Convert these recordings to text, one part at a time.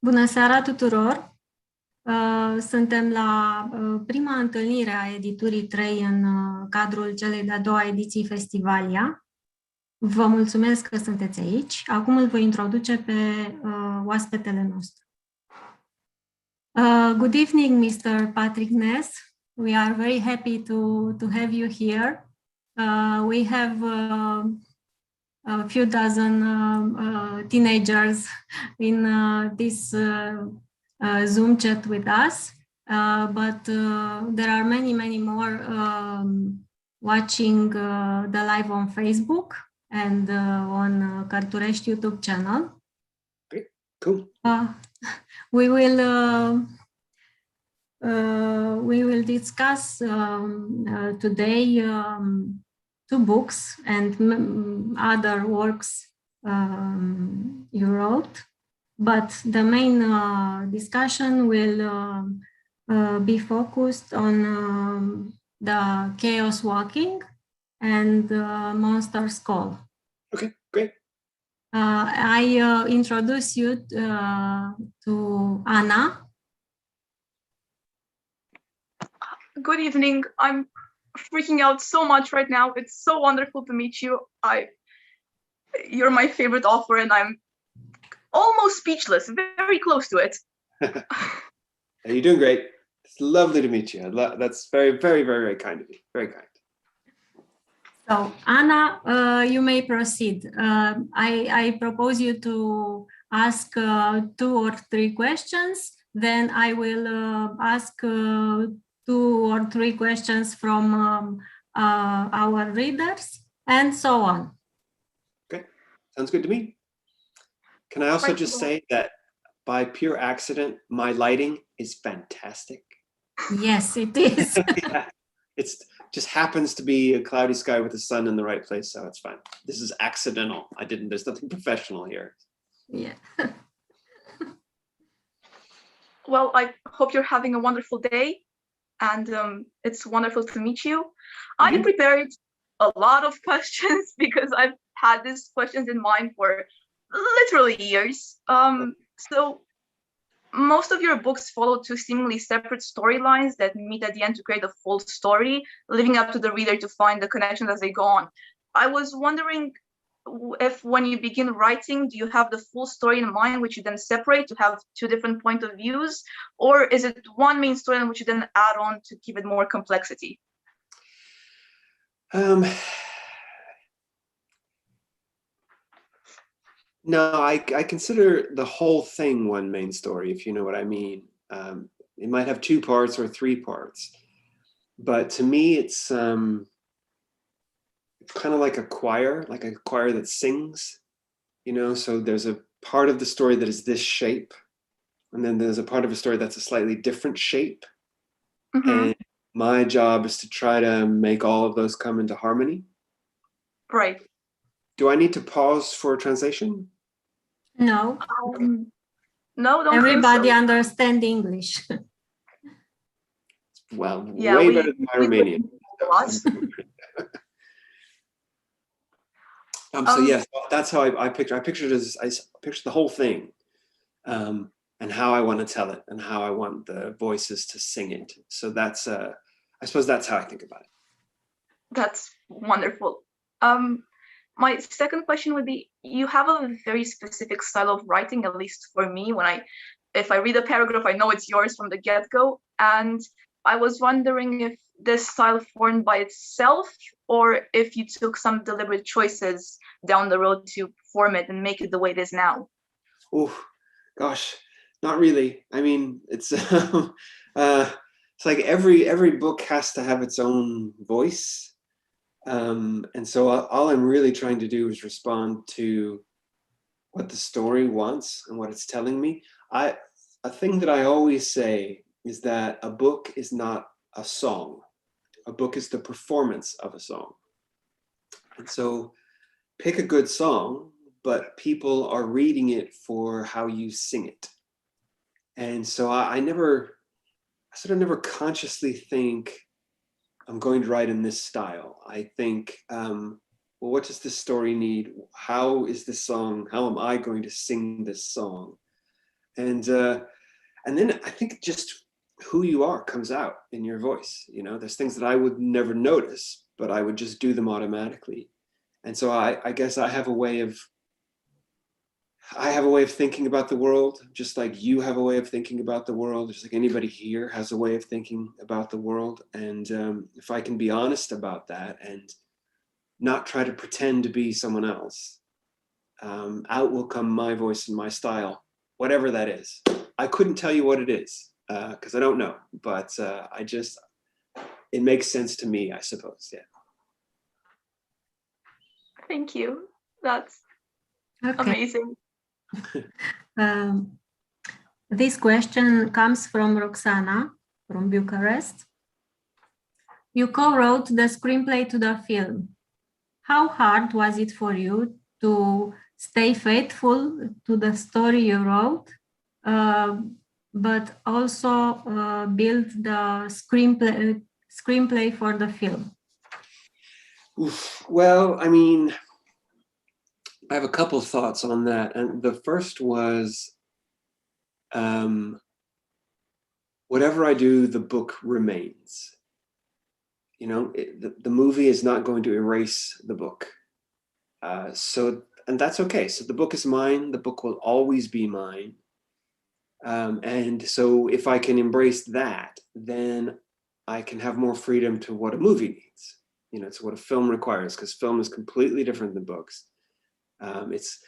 Bună seara tuturor! Suntem la prima întâlnire a editurii 3 în cadrul celei de-a doua ediții FestivalYa. Vă mulțumesc că sunteți aici. Acum îl voi introduce pe oaspetele nostru. Good evening, Mr. Patrick Ness. We are very happy to have you here. We have a few dozen teenagers in this Zoom chat with us, but there are many more watching the live on Facebook and on Cărturești YouTube channel. Okay, cool. We will discuss today two books and other works you wrote, but the main discussion will be focused on the Chaos Walking and Monster's Call. Okay, great. I introduce you to Anna. Good evening. I'm freaking out so much right now. It's so wonderful to meet you. You're my favorite author, and I'm almost speechless, very close to it. You're doing great. It's lovely to meet you. That's very kind of you. Very kind. So, Anna, you may proceed. I propose you to ask 2 or 3 questions. Then I will ask 2 or 3 questions from our readers, and so on. Okay, sounds good to me. Can I also just say that by pure accident, my lighting is fantastic. Yes, it is. Yeah, it's just happens to be a cloudy sky with the sun in the right place, so it's fine. This is accidental. There's nothing professional here. Yeah. Well, I hope you're having a wonderful day, and it's wonderful to meet you. I prepared a lot of questions because I've had these questions in mind for literally years. So most of your books follow 2 seemingly separate storylines that meet at the end to create a full story, leaving up to the reader to find the connections as they go on. I was wondering if when you begin writing, do you have the full story in mind, which you then separate to have 2 different point of views, or is it one main story which you then add on to give it more complexity? No, I consider the whole thing one main story, if you know what I mean. It might have 2 parts or 3 parts, but to me, it's kind of like a choir that sings, you know. So there's a part of the story that is this shape, and then there's a part of a story that's a slightly different shape. And my job is to try to make all of those come into harmony. Right. Do I need to pause for translation? No. No, don't Everybody think so. understand English. Well, yeah, way better than my Romanian. So yes, that's how I pictured it as I pictured the whole thing, and how I want to tell it, and how I want the voices to sing it. So that's I suppose that's how I think about it. That's wonderful. My second question would be, you have a very specific style of writing, at least for me. If I read a paragraph, I know it's yours from the get-go. And I was wondering if this style formed by itself, or if you took some deliberate choices down the road to form it and make it the way it is now. Oh, gosh, not really. I mean, it's like every book has to have its own voice. And so all I'm really trying to do is respond to what the story wants and what it's telling me. A thing that I always say is that a book is not a song. A book is the performance of a song. And so pick a good song, but people are reading it for how you sing it. And so I sort of never consciously think I'm going to write in this style. I think, well, what does this story need? How is this song? How am I going to sing this song? And then I think just who you are comes out in your voice. You know, there's things that I would never notice, but I would just do them automatically. And so I guess I have a way of thinking about the world, just like you have a way of thinking about the world, just like anybody here has a way of thinking about the world. And if I can be honest about that and not try to pretend to be someone else, out will come my voice and my style, whatever that is. I couldn't tell you what it is because I don't know, but it makes sense to me, I suppose. Yeah. Thank you. That's amazing. This question comes from Roxana from Bucharest. You co-wrote the screenplay to the film. How hard was it for you to stay faithful to the story you wrote, but also build the screenplay for the film? Well, I mean, I have a couple thoughts on that. And the first was, whatever I do, the book remains. You know, the movie is not going to erase the book. And that's okay. So the book is mine. The book will always be mine. And so if I can embrace that, then I can have more freedom to what a movie needs. You know, it's what a film requires, because film is completely different than books. First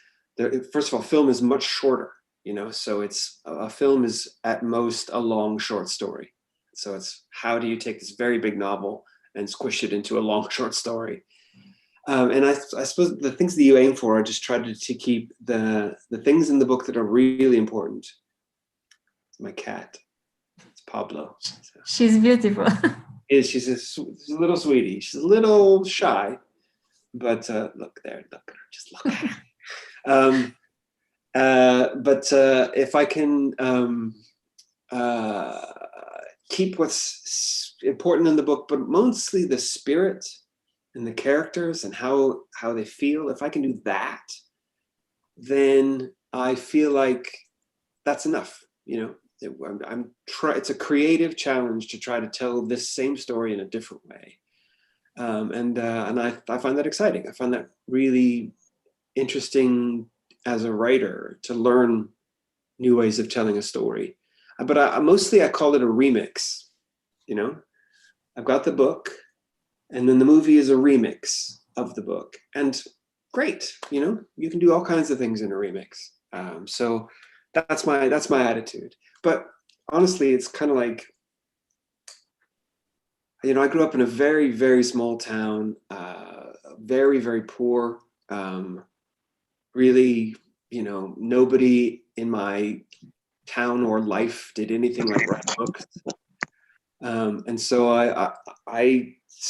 of all, film is much shorter, you know, so a film is at most a long short story. So it's how do you take this very big novel and squish it into a long short story? And I suppose the things that you aim for are just try to keep the things in the book that are really important. It's my cat. It's Pablo. She's beautiful. She's a little sweetie. She's a little shy, but look there, look at her, just look at her. But if I can keep what's important in the book, but mostly the spirit and the characters and how they feel, if I can do that, then I feel like that's enough. You know, it's a creative challenge to try to tell this same story in a different way. And I find that exciting. I find that really interesting as a writer to learn new ways of telling a story. But I call it a remix. You know, I've got the book, and then the movie is a remix of the book. And great, you know, you can do all kinds of things in a remix. So that's my attitude. But honestly, it's kind of like, you know, I grew up in a very, very small town, very, very poor. Really, you know, nobody in my town or life did anything like write books. And so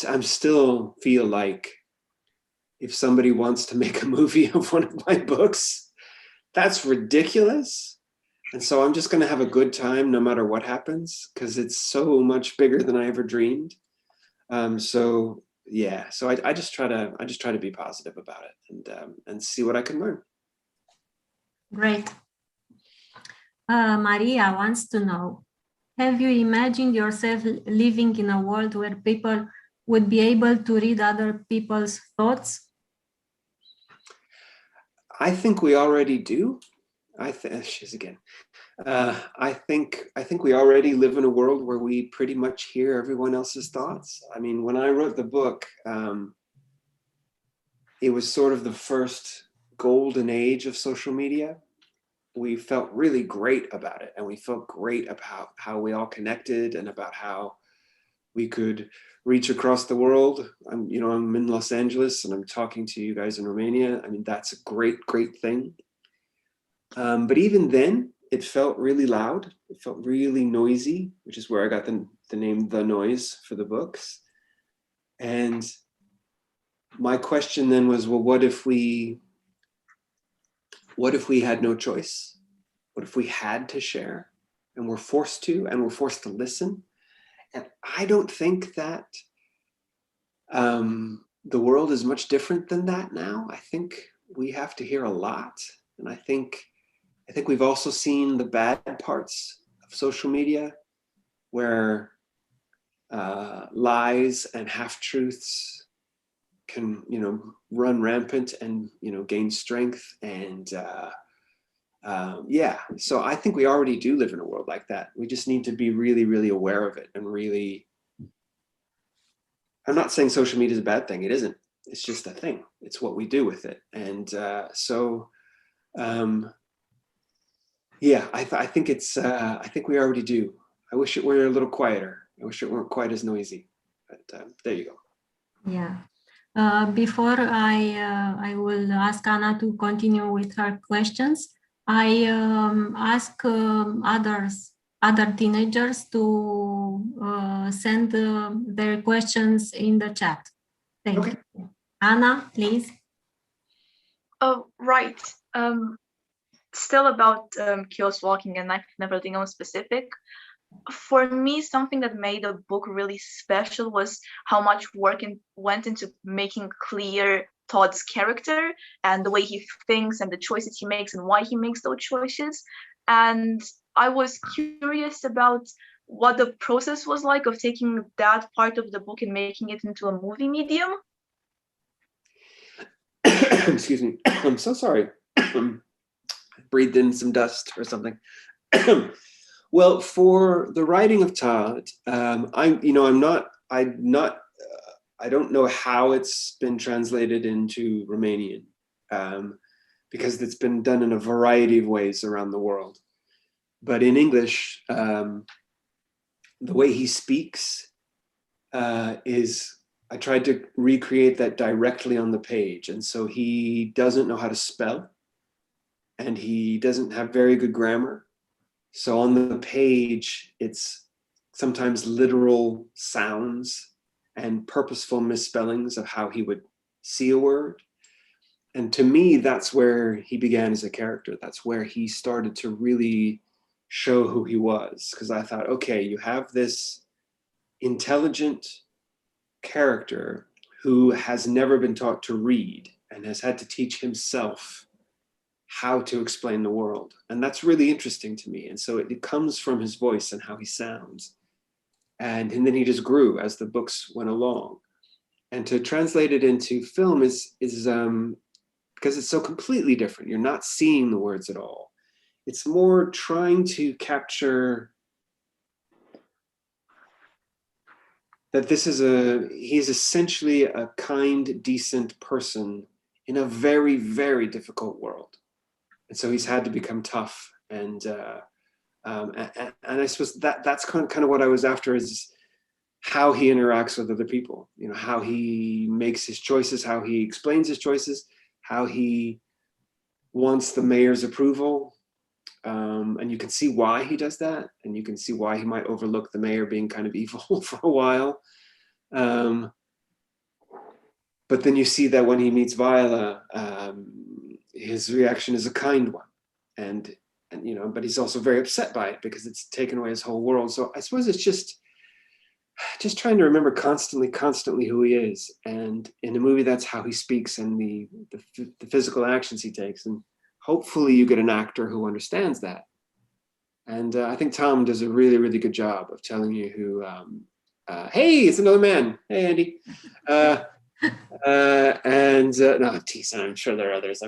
I'm still feel like if somebody wants to make a movie of one of my books, that's ridiculous. And so I'm just going to have a good time no matter what happens, because it's so much bigger than I ever dreamed. So I just try to be positive about it and see what I can learn. Great. Maria wants to know, have you imagined yourself living in a world where people would be able to read other people's thoughts? I think we already do. I think we already live in a world where we pretty much hear everyone else's thoughts. I mean, when I wrote the book, it was sort of the first golden age of social media. We felt really great about it, and we felt great about how we all connected and about how we could reach across the world. I'm in Los Angeles and I'm talking to you guys in Romania. I mean, that's a great, great thing. But even then, it felt really loud. It felt really noisy, which is where I got the name The Noise for the books. And my question then was, well, what if we had no choice? What if we had to share and we're forced to listen? And I don't think that the world is much different than that now. I think we have to hear a lot. And I think I think we've also seen the bad parts of social media, where lies and half-truths can, run rampant and, gain strength. And yeah, so I think we already do live in a world like that. We just need to be really, really aware of it and really, I'm not saying social media is a bad thing. It isn't. It's just a thing. It's what we do with it. And yeah, I think I think we already do. I wish it were a little quieter. I wish it weren't quite as noisy, but there you go. Yeah. Before I will ask Anna to continue with her questions, I ask other teenagers to send their questions in the chat. Thank you. Anna, please. Oh, right. Still about kiosk walking and I've never been on specific. For me, something that made the book really special was how much work went into making clear Todd's character and the way he thinks and the choices he makes and why he makes those choices. And I was curious about what the process was like of taking that part of the book and making it into a movie medium. Excuse me. I'm so sorry. I breathed in some dust or something. Well, for the writing of Todd, I don't know how it's been translated into Romanian, because it's been done in a variety of ways around the world. But in English, the way he speaks is, I tried to recreate that directly on the page. And so he doesn't know how to spell, and he doesn't have very good grammar. So on the page, it's sometimes literal sounds and purposeful misspellings of how he would see a word. And to me, that's where he began as a character. That's where he started to really show who he was. Because I thought, okay, you have this intelligent character who has never been taught to read and has had to teach himself how to explain the world. And that's really interesting to me. And so it comes from his voice and how he sounds. And then he just grew as the books went along. And to translate it into film is because it's so completely different. You're not seeing the words at all. It's more trying to capture that he's essentially a kind, decent person in a very, very difficult world. And so he's had to become tough, and I suppose that's kind of what I was after, is how he interacts with other people. How he makes his choices, how he explains his choices, how he wants the mayor's approval, and you can see why he does that, and you can see why he might overlook the mayor being kind of evil for a while. But then you see that when he meets Viola, his reaction is a kind one, and but he's also very upset by it because it's taken away his whole world. So I suppose it's just trying to remember constantly who he is, and in the movie that's how he speaks and the physical actions he takes, and hopefully you get an actor who understands that. And I think Tom does a really, really good job of telling you who. Hey, it's another man. Hey, Andy. No, teasing. I'm sure there are others.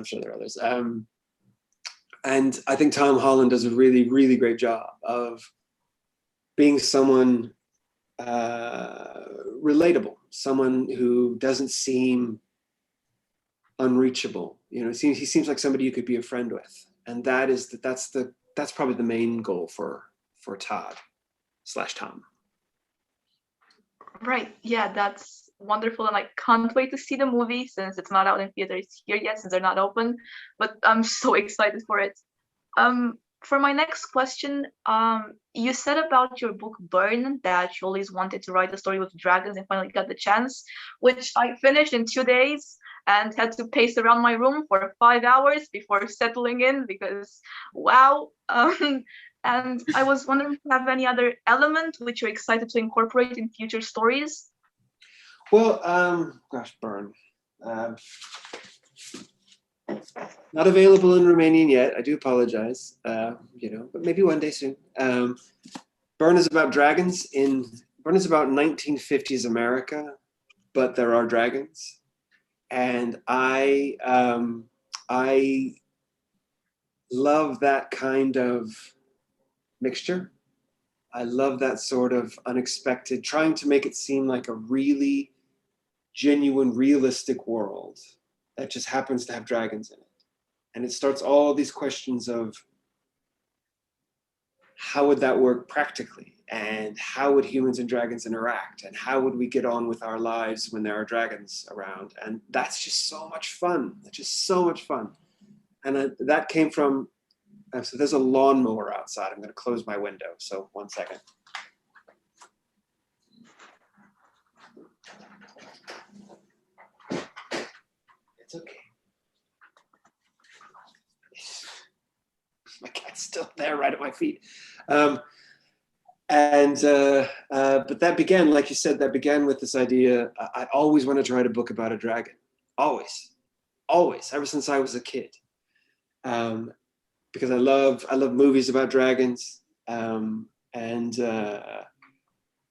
And I think Tom Holland does a really, really great job of being someone relatable, someone who doesn't seem unreachable. He seems like somebody you could be a friend with, and that's probably the main goal for Todd/Tom. Right. Yeah, that's wonderful, and I can't wait to see the movie since it's not out in theaters here yet, since they're not open. But I'm so excited for it. For my next question, you said about your book Burn that you always wanted to write a story with dragons and finally got the chance, which I finished in 2 days and had to pace around my room for 5 hours before settling in because, wow. And I was wondering if you have any other element which you're excited to incorporate in future stories? Well, gosh, Burn. Not available in Romanian yet. I do apologize. You know, but maybe one day soon. Burn is about dragons. Burn is about 1950s America, but there are dragons, and I love that kind of mixture. I love that sort of unexpected, trying to make it seem like a really genuine, realistic world that just happens to have dragons in it. And it starts all these questions of how would that work practically? And how would humans and dragons interact? And how would we get on with our lives when there are dragons around? And that's just so much fun. It's just so much fun. And that came from, so there's a lawnmower outside. I'm going to close my window. So 1 second. It's okay. My cat's still there right at my feet. But that began, like you said, that began with this idea. I always wanted to write a book about a dragon. Always, ever since I was a kid. Because I love movies about dragons. Although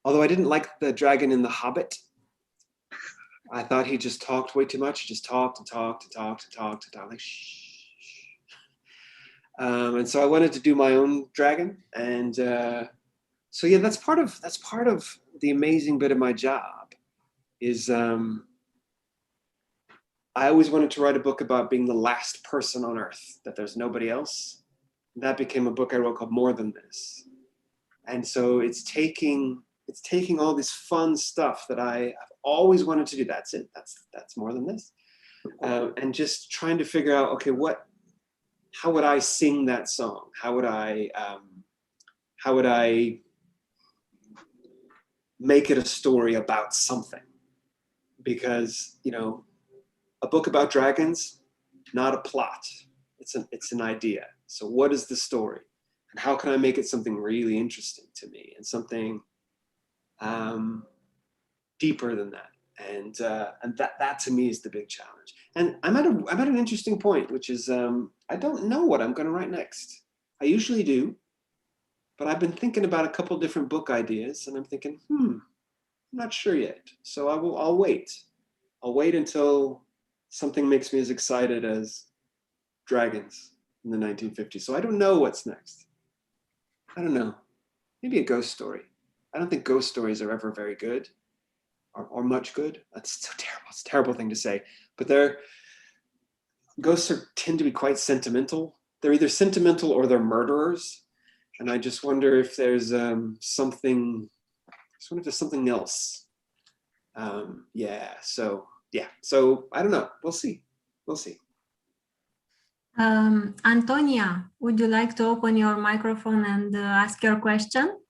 I didn't like the dragon in The Hobbit, I thought he just talked way too much. He just talked and talked and talked and talked and talked, like shh. And so I wanted to do my own dragon, and so yeah, that's part of the amazing bit of my job. Is I always wanted to write a book about being the last person on Earth, that there's nobody else. That became a book I wrote called More Than This, and so it's taking all this fun stuff that I've always wanted to do. That's it. That's More Than This, and just trying to figure out, okay, how would I sing that song? How would I make it a story about something? Because, you know, a book about dragons, not a plot. It's an idea. So what is the story? And how can I make it something really interesting to me and something deeper than that? And that to me is the big challenge. And I'm at an interesting point, which is I don't know what I'm going to write next. I usually do, but I've been thinking about a couple different book ideas, and I'm thinking, I'm not sure yet. So I'll wait. I'll wait until something makes me as excited as dragons in the 1950s. So I don't know what's next. I don't know. Maybe a ghost story. I don't think ghost stories are ever very good. Or much good. That's so terrible. It's a terrible thing to say. But ghosts tend to be quite sentimental. They're either sentimental or they're murderers. And I just wonder if there's something else. So I don't know. We'll see. Antonia, would you like to open your microphone and ask your question?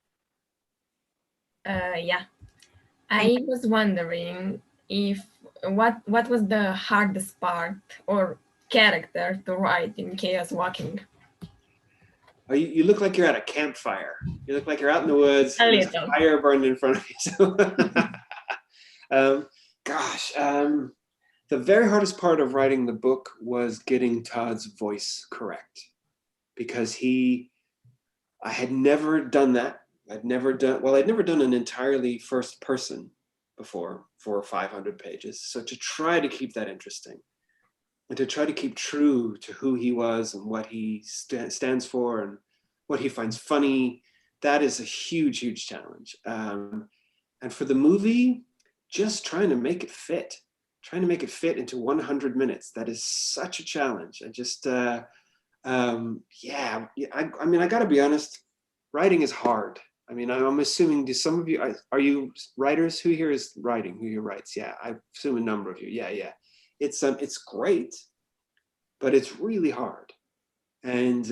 Yeah. I was wondering what was the hardest part or character to write in Chaos Walking? Oh, you look like you're at a campfire. You look like you're out in the woods. A There's little. a fire burning in front of you. So, the very hardest part of writing the book was getting Todd's voice correct, because I had never done that. I'd never done an entirely first person before for 500 pages. So to try to keep that interesting and to try to keep true to who he was and what he stands for and what he finds funny, that is a huge, huge challenge. And for the movie, just trying to make it fit into 100 minutes. That is such a challenge. I just, I gotta be honest, writing is hard. I mean, I'm assuming, do some of you, are you writers? Who here is writing? Who here writes? Yeah, I assume a number of you. Yeah. It's great, but it's really hard. And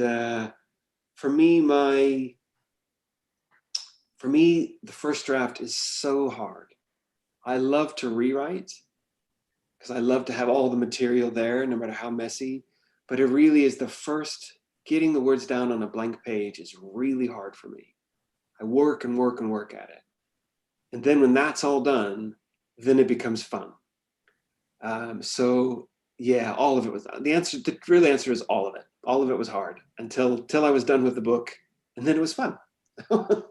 for me, the first draft is so hard. I love to rewrite because I love to have all the material there, no matter how messy. But it really is getting the words down on a blank page is really hard for me. I work and work and work at it. And then when that's all done, then it becomes fun. Yeah, all of it was the answer. The real answer is all of it. All of it was hard until I was done with the book, and then it was fun. Great.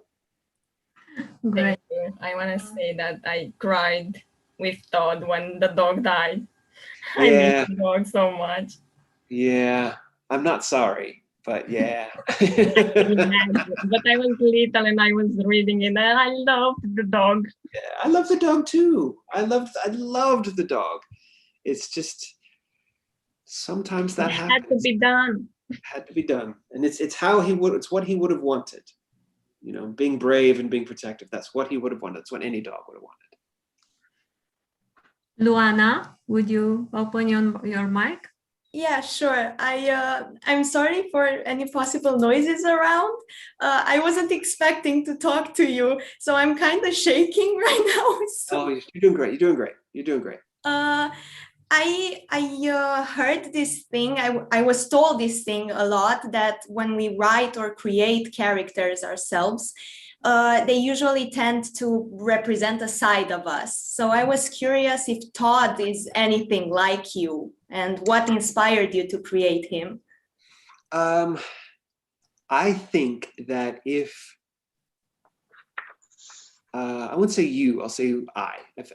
Thank you. I want to say that I cried with Todd when the dog died. I Yeah. miss the dog so much. Yeah, I'm not sorry, but yeah. But I was little and I was reading it and I loved the dog. Yeah, I love the dog too. I loved the dog. It's just sometimes that happens. Had to be done. Had to be done, and it's what he would have wanted. You know, being brave and being protective. That's what he would have wanted. That's what any dog would have wanted. Luana, would you open your mic? Yeah, sure. I'm sorry for any possible noises around. I wasn't expecting to talk to you, so I'm kind of shaking right now. So. Oh, you're doing great. You're doing great. You're doing great. I heard this thing. I was told this thing a lot, that when we write or create characters ourselves, they usually tend to represent a side of us. So I was curious if Todd is anything like you, and what inspired you to create him? I think that if I wouldn't say you, I'll say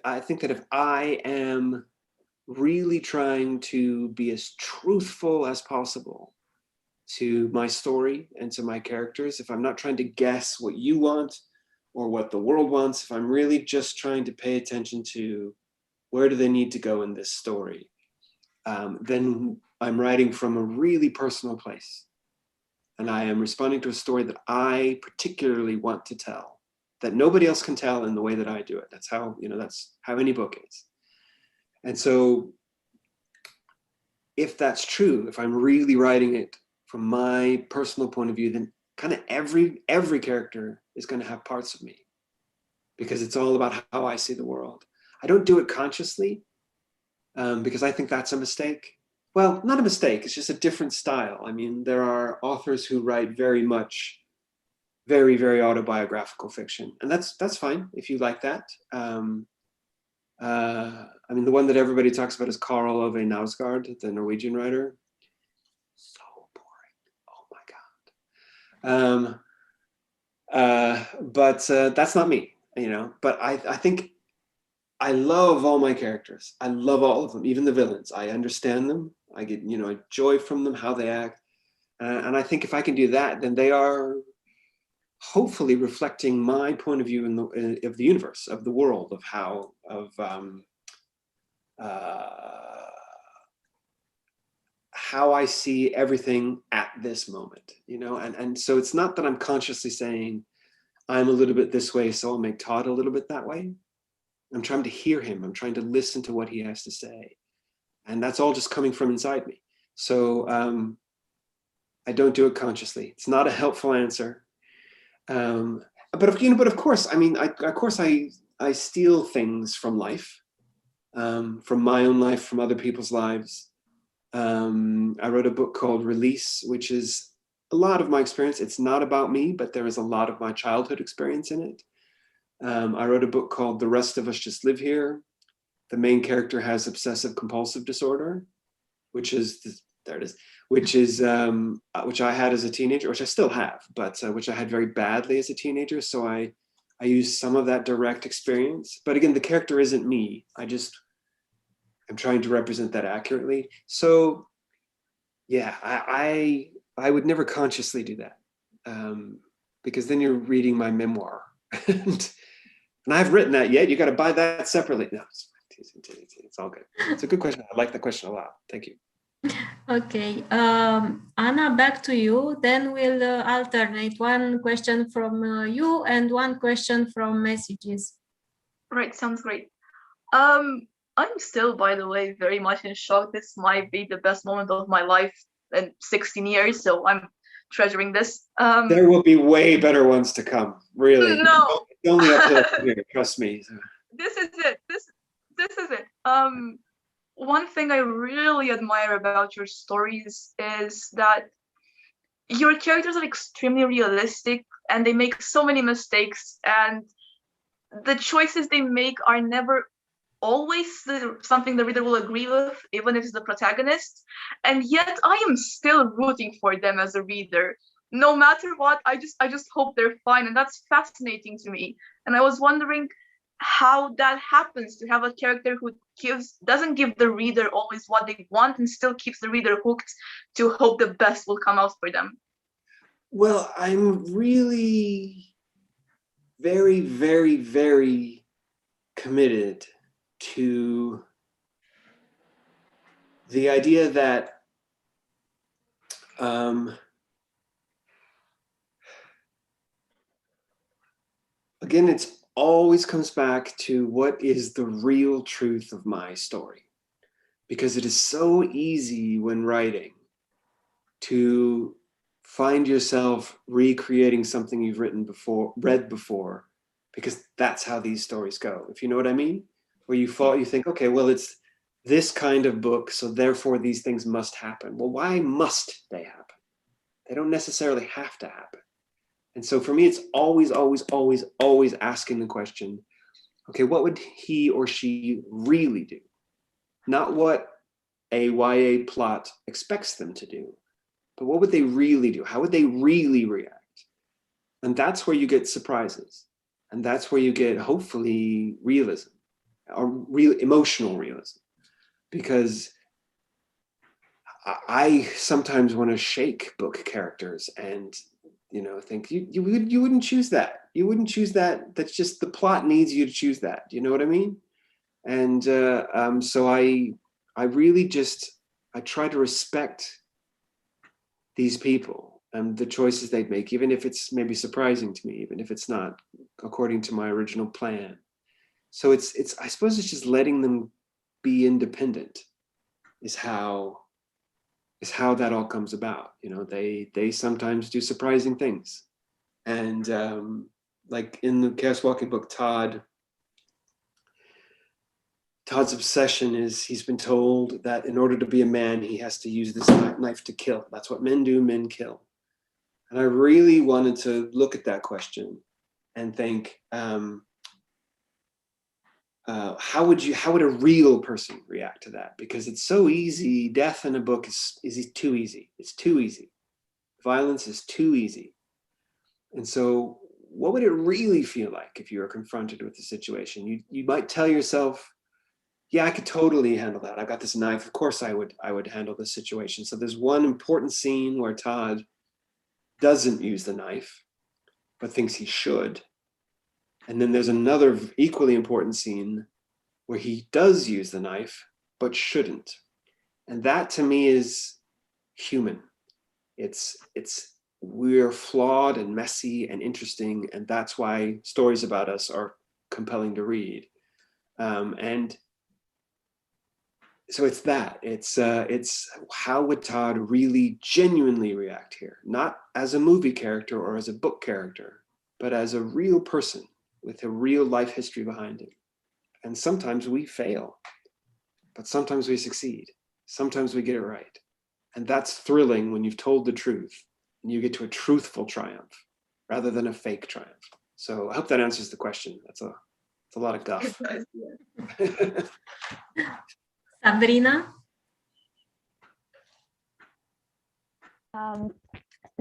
I think that if I am really trying to be as truthful as possible to my story and to my characters, if I'm not trying to guess what you want or what the world wants, if I'm really just trying to pay attention to where do they need to go in this story, then I'm writing from a really personal place. And I am responding to a story that I particularly want to tell, that nobody else can tell in the way that I do it. That's how, that's how any book is. And so if that's true, if I'm really writing it from my personal point of view, then kind of every character is going to have parts of me, because it's all about how I see the world. I don't do it consciously because I think that's a mistake. Well, not a mistake, it's just a different style. I mean, there are authors who write very much, very, very autobiographical fiction, and that's fine if you like that. I mean, the one that everybody talks about is Karl Ove Knausgaard, the Norwegian writer. So boring. Oh my God. But that's not me, but I think I love all my characters. I love all of them, even the villains. I understand them. I get, joy from them, how they act. And I think if I can do that, then they are hopefully reflecting my point of view of the universe, of the world, of how I see everything at this moment, and so it's not that I'm consciously saying I'm a little bit this way, so I'll make Todd a little bit that way. I'm trying to hear him. I'm trying to listen to what he has to say. And that's all just coming from inside me. So I don't do it consciously. It's not a helpful answer. But of course, I mean, I steal things from life, from my own life, from other people's lives. I wrote a book called Release, which is a lot of my experience. It's not about me, but there is a lot of my childhood experience in it. I wrote a book called The Rest of Us Just Live Here. The main character has obsessive compulsive disorder, which I had as a teenager, which I still have, but which I had very badly as a teenager. So I used some of that direct experience. But again, the character isn't me. I'm trying to represent that accurately. So yeah, I would never consciously do that, because then you're reading my memoir. and I haven't written that yet. You got to buy that separately. No, it's all good. It's a good question. I like the question a lot. Thank you. Okay, Anna, back to you. Then we'll alternate one question from you and one question from messages. Right, sounds great. I'm still, by the way, very much in shock. This might be the best moment of my life in 16 years, so I'm treasuring this. There will be way better ones to come, really. No. It's only uphill from here, trust me. This is it. This is it. One thing I really admire about your stories is that your characters are extremely realistic and they make so many mistakes, and the choices they make are never always something the reader will agree with, even if it's the protagonist. And yet I am still rooting for them as a reader. No matter what, I just hope they're fine. And that's fascinating to me. And I was wondering how that happens, to have a character who doesn't give the reader always what they want and still keeps the reader hooked to hope the best will come out for them. Well, I'm really very, very, very committed to the idea that again, it always comes back to what is the real truth of my story, because it is so easy when writing to find yourself recreating something you've read before, because that's how these stories go, if you know what I mean. Where you think, okay, well, it's this kind of book, so therefore these things must happen. Well, why must they happen? They don't necessarily have to happen. And so for me, it's always, always, always, always asking the question, okay, what would he or she really do? Not what a YA plot expects them to do, but what would they really do? How would they really react? And that's where you get surprises. And that's where you get, hopefully, realism, or real emotional realism. Because I sometimes want to shake book characters and, think you wouldn't choose that. You wouldn't choose that. That's just the plot needs you to choose that. Do you know what I mean? And so I really I try to respect these people and the choices they'd make, even if it's maybe surprising to me, even if it's not according to my original plan. So I suppose it's just letting them be independent is how that all comes about. They sometimes do surprising things. And like in the Chaos Walking book, Todd's obsession is he's been told that in order to be a man, he has to use this knife to kill. That's what men do, men kill. And I really wanted to look at that question and think, how would a real person react to that? Because it's so easy. Death in a book is too easy. It's too easy. Violence is too easy. And so what would it really feel like if you were confronted with the situation? You might tell yourself, yeah, I could totally handle that. I've got this knife. Of course I would handle this situation. So there's one important scene where Todd doesn't use the knife, but thinks he should. And then there's another equally important scene where he does use the knife, but shouldn't. And that to me is human. We're flawed and messy and interesting. And that's why stories about us are compelling to read. And so it's how would Todd really genuinely react here? Not as a movie character or as a book character, but as a real person with a real life history behind him. And sometimes we fail, but sometimes we succeed. Sometimes we get it right. And that's thrilling when you've told the truth and you get to a truthful triumph rather than a fake triumph. So I hope that answers the question. It's a lot of guff. Sabrina?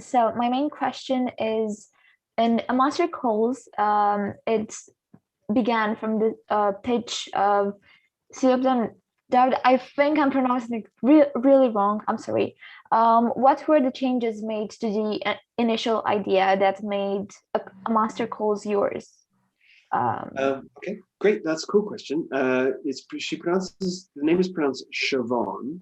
So my main question is, in A Monster Calls, it began from the pitch of David. I think I'm pronouncing it really wrong. I'm sorry. What were the changes made to the initial idea that made A Monster Calls yours? Okay, great. That's a cool question. The name is pronounced Siobhan.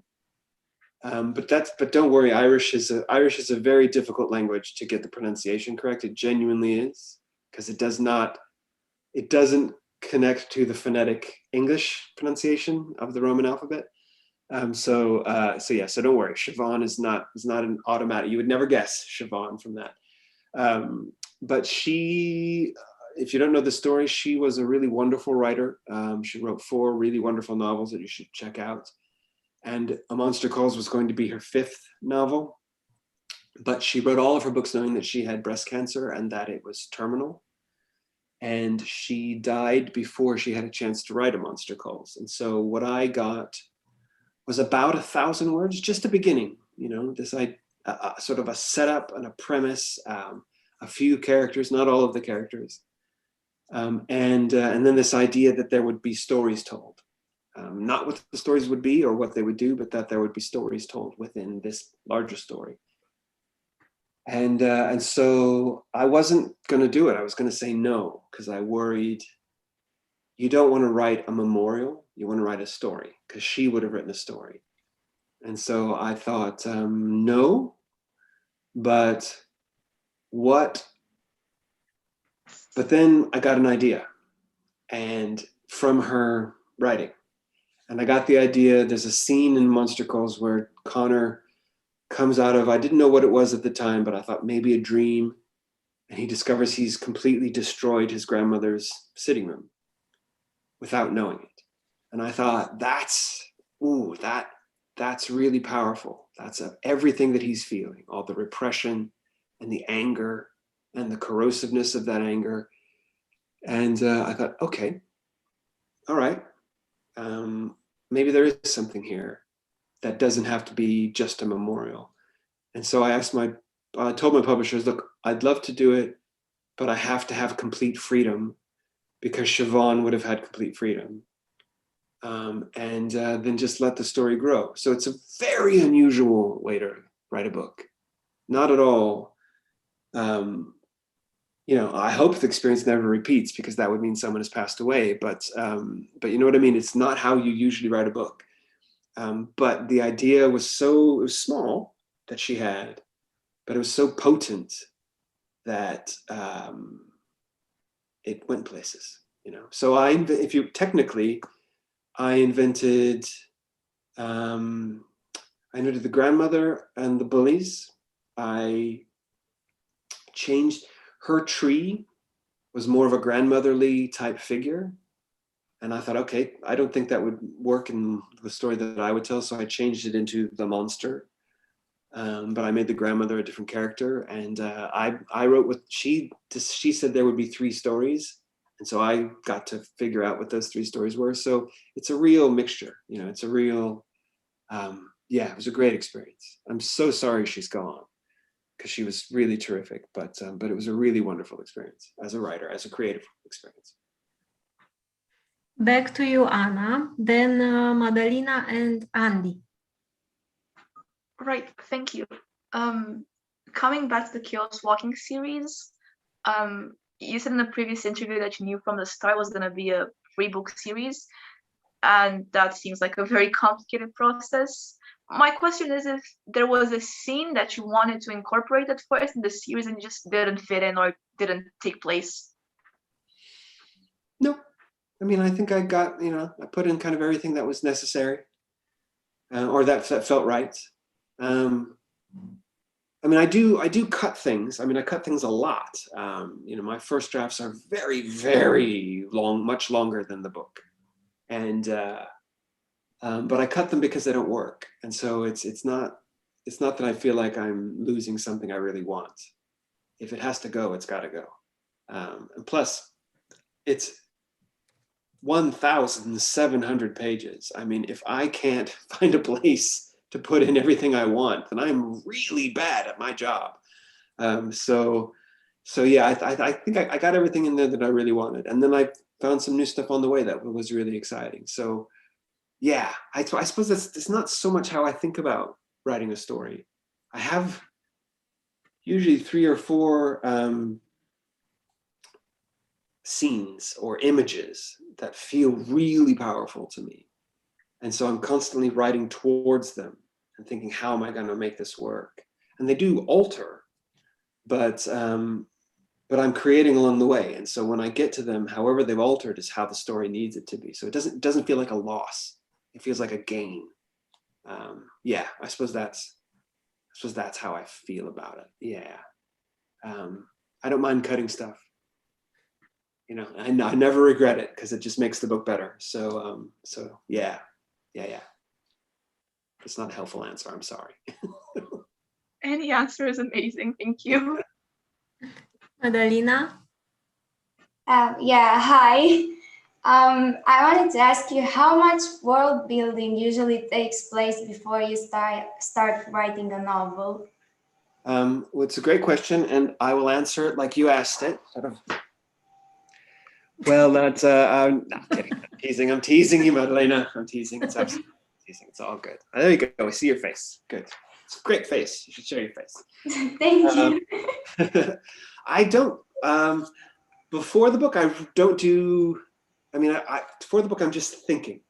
But don't worry, Irish is a very difficult language to get the pronunciation correct. It genuinely is, because it doesn't connect to the phonetic English pronunciation of the Roman alphabet. So don't worry. Siobhan is not an automatic. You would never guess Siobhan from that. But she, if you don't know the story, she was a really wonderful writer. She wrote 4 really wonderful novels that you should check out. And A Monster Calls was going to be her 5th novel, but she wrote all of her books knowing that she had breast cancer and that it was terminal. and she died before she had a chance to write A Monster Calls. And so what I got was about 1,000 words, just a beginning, you know, this sort of a setup and a premise, a few characters, not all of the characters, and then this idea that there would be stories told, not what the stories would be or what they would do, but that there would be stories told within this larger story. And so I wasn't going to do it. I was going to say no, because I worried, you don't want to write a memorial, you want to write a story, because she would have written a story. And so I thought, no, but then I got an idea, and from her writing, and I got the idea, there's a scene in Monster Calls where Connor comes out of, I didn't know what it was at the time, but I thought maybe a dream, and he discovers he's completely destroyed his grandmother's sitting room without knowing it. And I thought, that's really powerful. That's everything that he's feeling, all the repression and the anger and the corrosiveness of that anger. And I thought, okay, all right, maybe there is something here that doesn't have to be just a memorial. And so I told my publishers, look, I'd love to do it, but I have to have complete freedom, because Siobhan would have had complete freedom. And then just let the story grow. So it's a very unusual way to write a book. Not at all, you know, I hope the experience never repeats, because that would mean someone has passed away, but you know what I mean? It's not how you usually write a book. But the idea was it was small that she had, but it was so potent that it went places, you know? So I invented the grandmother and the bullies. I changed, her tree was more of a grandmotherly type figure. And I thought, okay, I don't think that would work in the story that I would tell. So I changed it into the monster. But I made the grandmother a different character. And I wrote she said there would be 3 stories. And so I got to figure out what those 3 stories were. So it's a real mixture, you know, it's a real, it was a great experience. I'm so sorry she's gone, because she was really terrific, but it was a really wonderful experience as a writer, as a creative experience. Back to you, Anna, then Madalina and Andy. Right, thank you. Coming back to the Chaos Walking series, you said in the previous interview that you knew from the start it was going to be a 3-book series, and that seems like a very complicated process. My question is if there was a scene that you wanted to incorporate at first in the series and just didn't fit in or didn't take place. No, I mean, I think I got, I put in kind of everything that was necessary or that felt right. I mean, I do cut things. I mean, I cut things a lot. My first drafts are very, very long, much longer than the book. And, but I cut them because they don't work. And so it's not that I feel like I'm losing something I really want. If it has to go, it's got to go. And plus, it's 1,700 pages. I mean, if I can't find a place to put in everything I want, then I'm really bad at my job. So yeah, I think I got everything in there that I really wanted. And then I found some new stuff on the way that was really exciting. So yeah, I suppose it's not so much how I think about writing a story. I have usually 3 or 4 scenes or images that feel really powerful to me. And so I'm constantly writing towards them and thinking, how am I going to make this work? And they do alter, but I'm creating along the way. And so when I get to them, however they've altered is how the story needs it to be. So it doesn't feel like a loss. It feels like a gain. Yeah, I suppose that's how I feel about it. Yeah. I don't mind cutting stuff. I never regret it because it just makes the book better. So yeah. It's not a helpful answer. I'm sorry. Any answer is amazing. Thank you. Madalina? Yeah, hi. I wanted to ask you how much world building usually takes place before you start writing a novel? Well, it's a great question, and I will answer it like you asked it. Sort of. Well, that's I'm not kidding. I'm teasing you, Madalena. I'm teasing. It's absolutely teasing. It's all good. There you go. I see your face. Good. It's a great face. You should show your face. Thank you. I don't. Before the book, I don't do. I mean, before the book, I'm just thinking,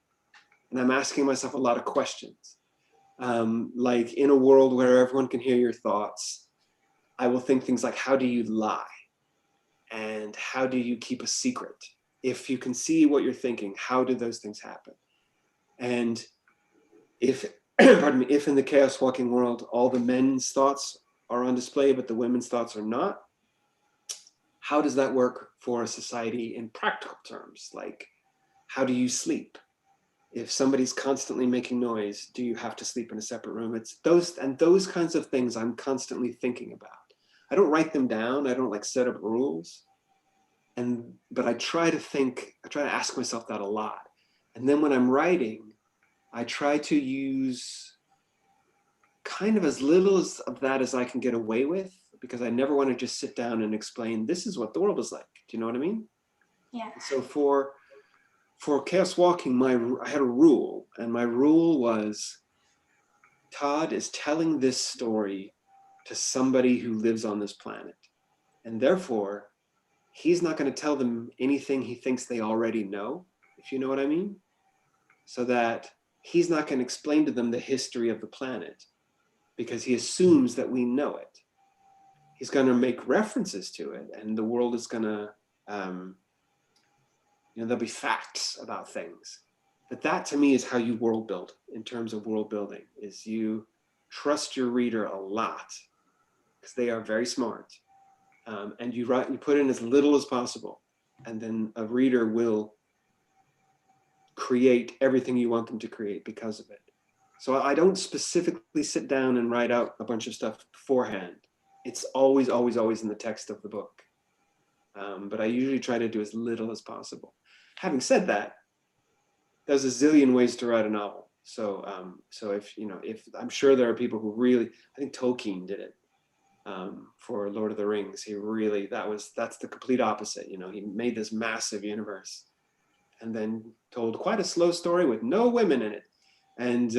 and I'm asking myself a lot of questions. Like in a world where everyone can hear your thoughts, I will think things like, how do you lie? And how do you keep a secret? If you can see what you're thinking, how do those things happen? And if, pardon me, if in the chaos walking world, all the men's thoughts are on display, but the women's thoughts are not, how does that work for a society in practical terms? Like, how do you sleep? If somebody's constantly making noise, do you have to sleep in a separate room? It's those kinds of things I'm constantly thinking about. I don't write them down. I don't like set up rules. But I try to ask myself that a lot. And then when I'm writing, I try to use kind of as little of that as I can get away with, because I never want to just sit down and explain, this is what the world is like. Do you know what I mean? Yeah. So for Chaos Walking, I had a rule, and my rule was, Todd is telling this story to somebody who lives on this planet. And therefore, he's not going to tell them anything he thinks they already know, if you know what I mean. So that he's not going to explain to them the history of the planet because he assumes that we know it. He's going to make references to it, and the world is going to, there'll be facts about things. But that to me is how you world build in terms of world building, is you trust your reader a lot because they are very smart. And you put in as little as possible, and then a reader will create everything you want them to create because of it. So I don't specifically sit down and write out a bunch of stuff beforehand. It's always, always, always in the text of the book. But I usually try to do as little as possible. Having said that, there's a zillion ways to write a novel. So if I'm sure there are people who really, I think Tolkien did it. For Lord of the Rings, that's the complete opposite. He made this massive universe and then told quite a slow story with no women in it. And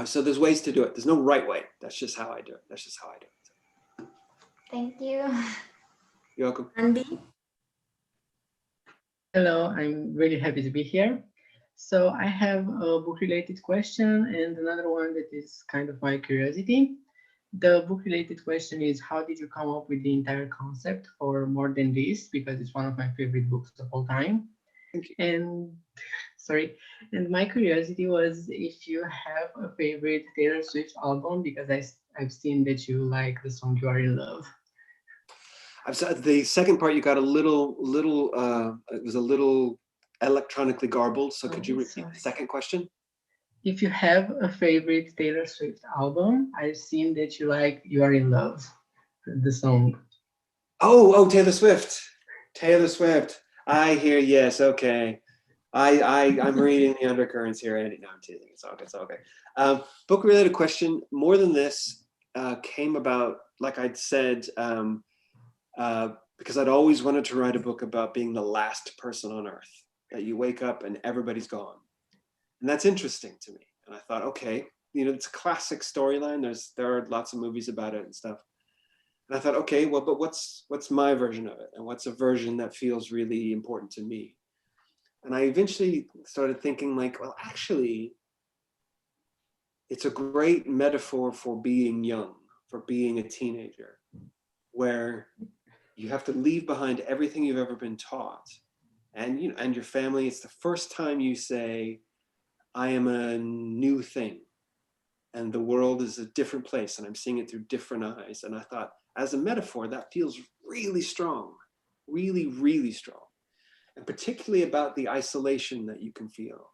so there's ways to do it. There's no right way. That's just how I do it. Thank you. You're welcome. Andy? Hello, I'm really happy to be here. So I have a book-related question and another one that is kind of my curiosity. The book-related question is, how did you come up with the entire concept for More Than This? Because it's one of my favorite books of all time. Thank you. And my curiosity was if you have a favorite Taylor Swift album, because I've seen that you like the song You Are in Love. The second part, you got a little, it was a little electronically garbled. So could you repeat the second question? If you have a favorite Taylor Swift album, I've seen that you like You Are in Love, the song. Oh, Taylor Swift. I hear, yes, okay. I'm reading the undercurrents here, Andy. No, I'm teasing. It's all good. Book-related question. More Than This came about, like I'd said, because I'd always wanted to write a book about being the last person on Earth, that you wake up and everybody's gone. And that's interesting to me. And I thought, okay, it's a classic storyline. There are lots of movies about it and stuff. And I thought, okay, well, but what's my version of it? And what's a version that feels really important to me? And I eventually started thinking like, well, actually, it's a great metaphor for being young, for being a teenager, where you have to leave behind everything you've ever been taught. And your family, it's the first time you say, I am a new thing, and the world is a different place, and I'm seeing it through different eyes. And I thought, as a metaphor, that feels really strong, really, really strong, and particularly about the isolation that you can feel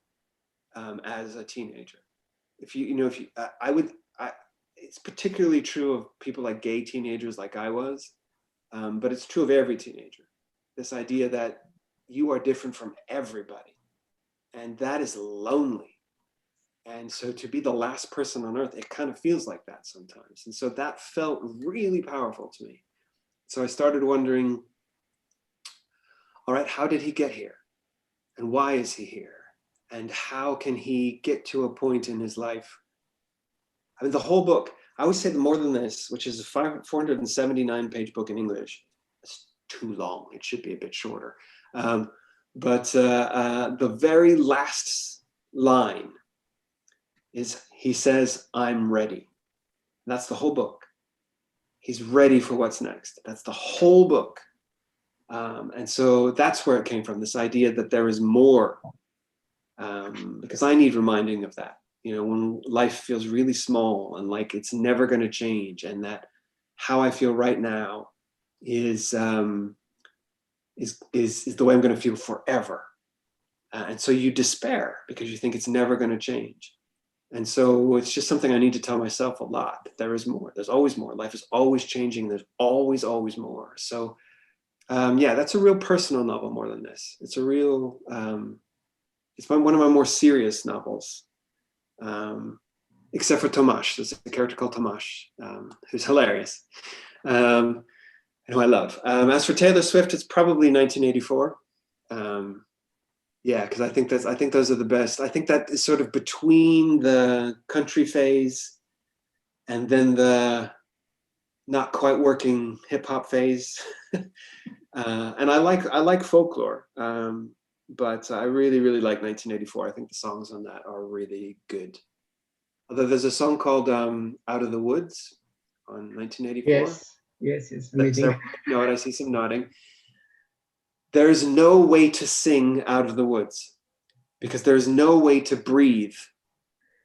as a teenager. It's particularly true of people like gay teenagers, like I was, but it's true of every teenager. this idea that you are different from everybody, and that is lonely. And so to be the last person on earth, it kind of feels like that sometimes. And so that felt really powerful to me. So I started wondering, all right, how did he get here? And why is he here? And how can he get to a point in his life? I mean, the whole book, I would say More Than This, which is a 479-page book in English. It's too long. It should be a bit shorter. But the very last line is, he says, I'm ready. And that's the whole book. He's ready for what's next. That's the whole book. And so that's where it came from, this idea that there is more. Because I need reminding of that. You know, when life feels really small and like it's never going to change, and that how I feel right now is the way I'm going to feel forever. And so you despair because you think it's never going to change. And so it's just something I need to tell myself a lot, that there is more. There's always more. Life is always changing. There's always, always more. So yeah, that's a real personal novel, More Than This. It's a real, it's one of my more serious novels. Except for Tomasz. There's a character called Tomasz, who's hilarious, and who I love. As for Taylor Swift, it's probably 1984. Yeah, because I think those are the best. I think that is sort of between the country phase and then the not quite working hip hop phase. And I like folklore, but I really, really like 1984. I think the songs on that are really good. Although there's a song called Out of the Woods on 1984. Yes. So, no, I see some nodding. There is no way to sing Out of the Woods because there is no way to breathe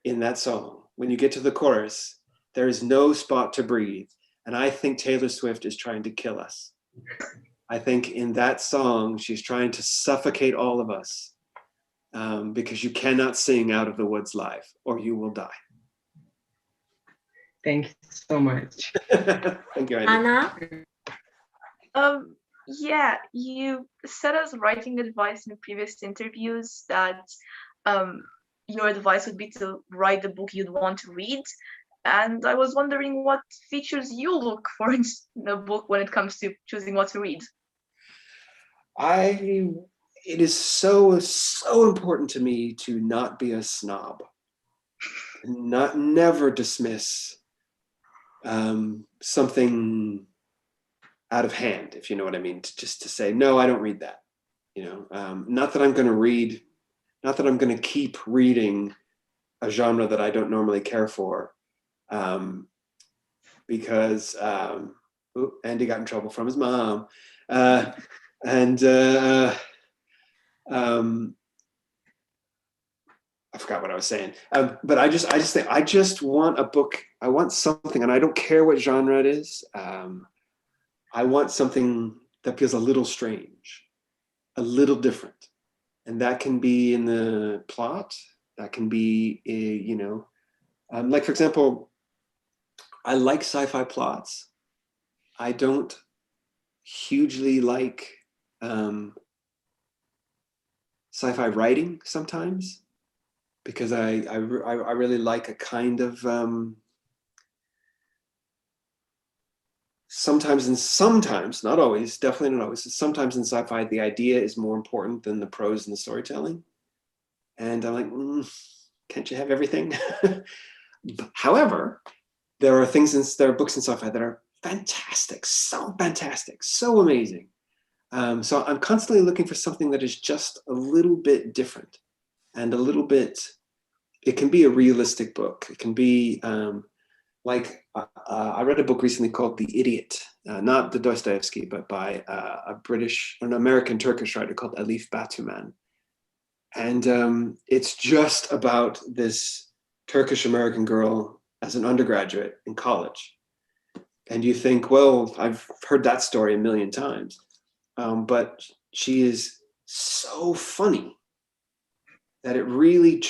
in that song. When you get to the chorus, there is no spot to breathe. And I think Taylor Swift is trying to kill us. I think in that song, she's trying to suffocate all of us because you cannot sing Out of the Woods live or you will die. Thank you so much. Thank you, Anna. Yeah, you said as writing advice in previous interviews that your advice would be to write the book you'd want to read. And I was wondering what features you look for in a book when it comes to choosing what to read. It is so important to me to not be a snob, never dismiss something out of hand, if you know what I mean. Just to say, no, I don't read that. You know, not that I'm going to keep reading a genre that I don't normally care for, because Andy got in trouble from his mom, I forgot what I was saying, but I just think I just want a book. I want something, and I don't care what genre it is. I want something that feels a little strange, a little different, and that can be in the plot. That can be, you know, like for example, I like sci-fi plots. I don't hugely like sci-fi writing sometimes, because I really like a kind of sometimes, not always, definitely not always, sometimes in sci-fi the idea is more important than the prose and the storytelling, and I'm like, can't you have everything? However, there are books in sci-fi that are fantastic, so amazing. So I'm constantly looking for something that is just a little bit different, and a little bit, it can be a realistic book. It can be like, I read a book recently called The Idiot, not the Dostoevsky, but by an American Turkish writer called Elif Batuman. And it's just about this Turkish American girl as an undergraduate in college. And you think, well, I've heard that story a million times. But she is so funny that it really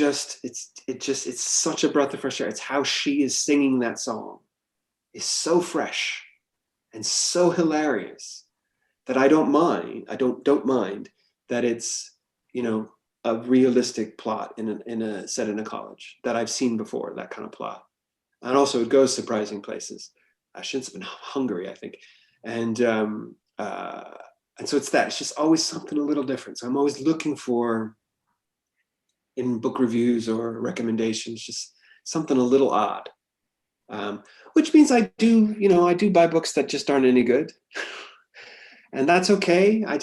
it's such a breath of fresh air. It's how she is singing that song is so fresh and so hilarious that I don't mind. I don't mind that it's, you know, a realistic plot in a set in a college that I've seen before, that kind of plot. And also it goes surprising places. I shouldn't have been Hungary, I think. And so it's that, it's just always something a little different. So I'm always looking for, in book reviews or recommendations, just something a little odd. Which means I do buy books that just aren't any good. And that's okay. I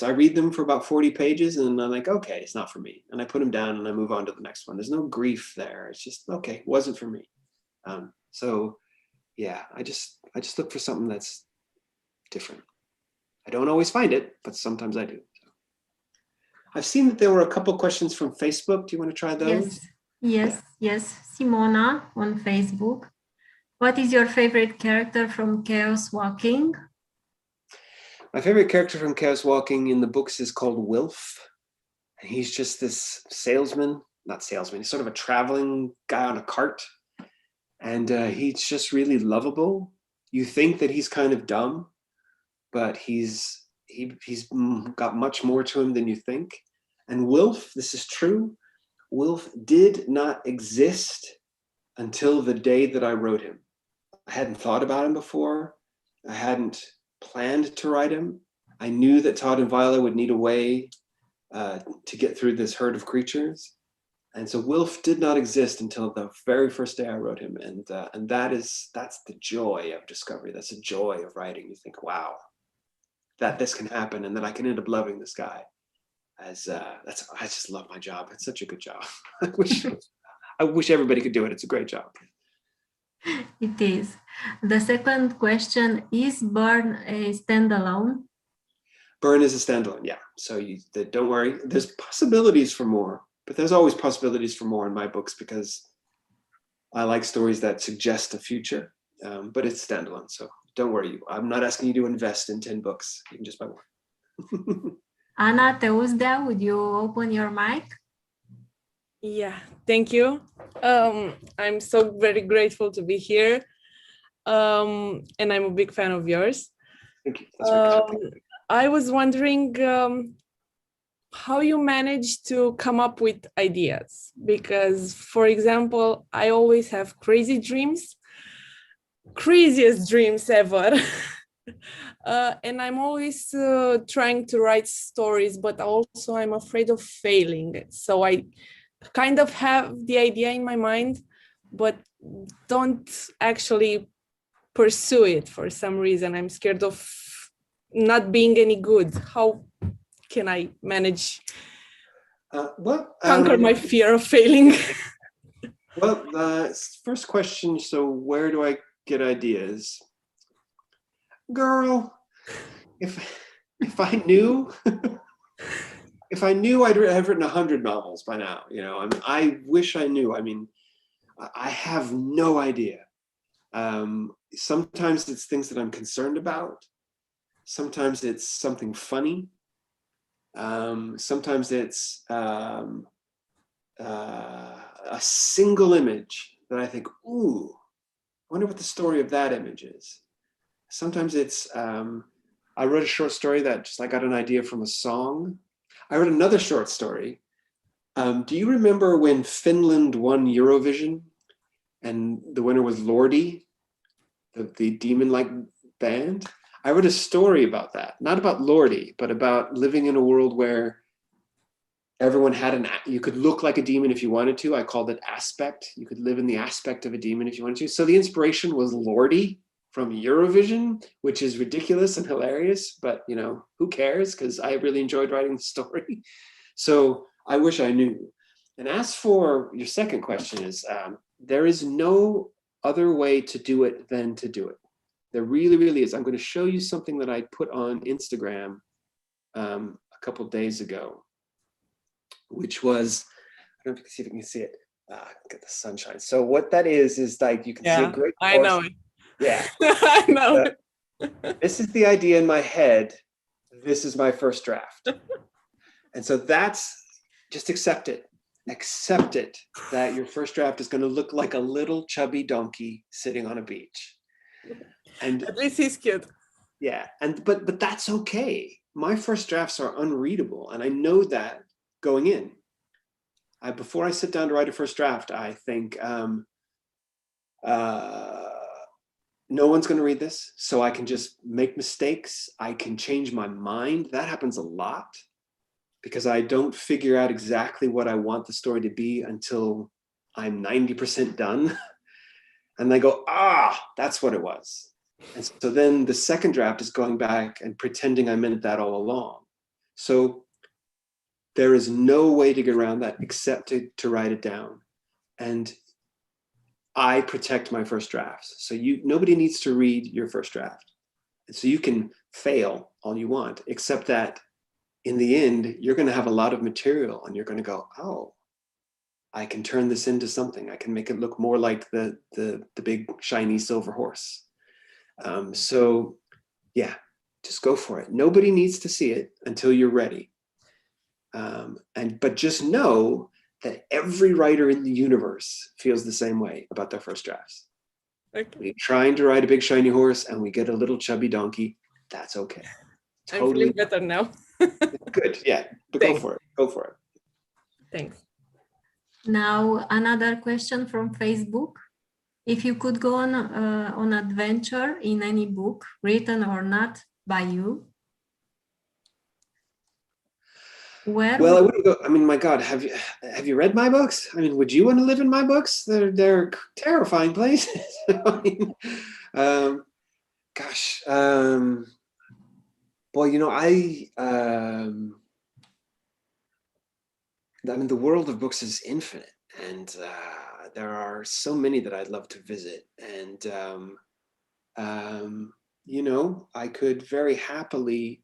read them for about 40 pages and I'm like, okay, it's not for me. And I put them down and I move on to the next one. There's no grief there. It's just, okay, wasn't for me. So yeah, I just look for something that's different. I don't always find it, but sometimes I do. So. I've seen that there were a couple questions from Facebook. Do you want to try those? Yes. Simona on Facebook. What is your favorite character from Chaos Walking? My favorite character from Chaos Walking in the books is called Wilf. And he's just this salesman, not salesman, he's sort of a traveling guy on a cart. And he's just really lovable. You think that he's kind of dumb, but he's got much more to him than you think. And Wilf, this is true, Wilf did not exist until the day that I wrote him. I hadn't thought about him before. I hadn't planned to write him. I knew that Todd and Viola would need a way to get through this herd of creatures. And so Wilf did not exist until the very first day I wrote him. And that's the joy of discovery. That's the joy of writing. You think, wow, that this can happen and that I can end up loving this guy. I just love my job. It's such a good job. I wish everybody could do it. It's a great job. It is. The second question, is Burn a standalone? Burn is a standalone, yeah. So don't worry. There's possibilities for more, but there's always possibilities for more in my books because I like stories that suggest a future, but it's standalone. So don't worry. I'm not asking you to invest in 10 books. You can just buy one. Ana Teuzdea, would you open your mic? Yeah, thank you. I'm so very grateful to be here. And I'm a big fan of yours. Thank you. I was wondering how you manage to come up with ideas. Because, for example, I always have crazy dreams, craziest dreams ever. And I'm always trying to write stories, but also I'm afraid of failing. So I kind of have the idea in my mind, but don't actually pursue it for some reason. I'm scared of not being any good. How can I manage conquer my fear of failing? Well, first question, so where do I get ideas? Girl, if I knew if I knew, I'd have written 100 novels by now. You know, I wish I knew. I mean, I have no idea. Sometimes it's things that I'm concerned about. Sometimes it's something funny. Sometimes it's a single image that I think, ooh, I wonder what the story of that image is. Sometimes it's, I wrote a short story that just I got an idea from a song. I wrote another short story. Do you remember when Finland won Eurovision and the winner was Lordi, the demon-like band? I wrote a story about that, not about Lordi, but about living in a world where everyone had you could look like a demon if you wanted to. I called it aspect. You could live in the aspect of a demon if you wanted to. So the inspiration was Lordi from Eurovision, which is ridiculous and hilarious, but you know, who cares? Because I really enjoyed writing the story. So I wish I knew. And as for your second question is, there is no other way to do it than to do it. There really, really is. I'm going to show you something that I put on Instagram a couple of days ago, which was, I don't know if you can see if you can see it. Get the sunshine. So what that is like you can see a great I know it. Yeah. I know. This is the idea in my head. This is my first draft. And so that's, just accept it. Accept it that your first draft is going to look like a little chubby donkey sitting on a beach. And at least he's cute. Yeah, but that's okay. My first drafts are unreadable, and I know that going in. Before I sit down to write a first draft, I think no one's going to read this, so I can just make mistakes. I can change my mind. That happens a lot because I don't figure out exactly what I want the story to be until I'm 90% done. And I go, that's what it was. And so then the second draft is going back and pretending I meant that all along. So there is no way to get around that except to write it down. And I protect my first drafts. So nobody needs to read your first draft. And so you can fail all you want, except that in the end, you're going to have a lot of material and you're going to go, oh, I can turn this into something. I can make it look more like the big shiny silver horse. So yeah, just go for it. Nobody needs to see it until you're ready. But just know that every writer in the universe feels the same way about their first drafts. Okay. We're trying to ride a big shiny horse and we get a little chubby donkey. That's okay. Totally. I'm feeling better now. Good, yeah, but Thanks. Go for it. Thanks. Now another question from Facebook. If you could go on an adventure in any book, written or not by you, where? Well, I wouldn't go. I mean, my God, have you read my books? I mean, would you want to live in my books? They're terrifying places. I mean, gosh, boy, you know, I mean, the world of books is infinite, and there are so many that I'd love to visit. And you know, I could very happily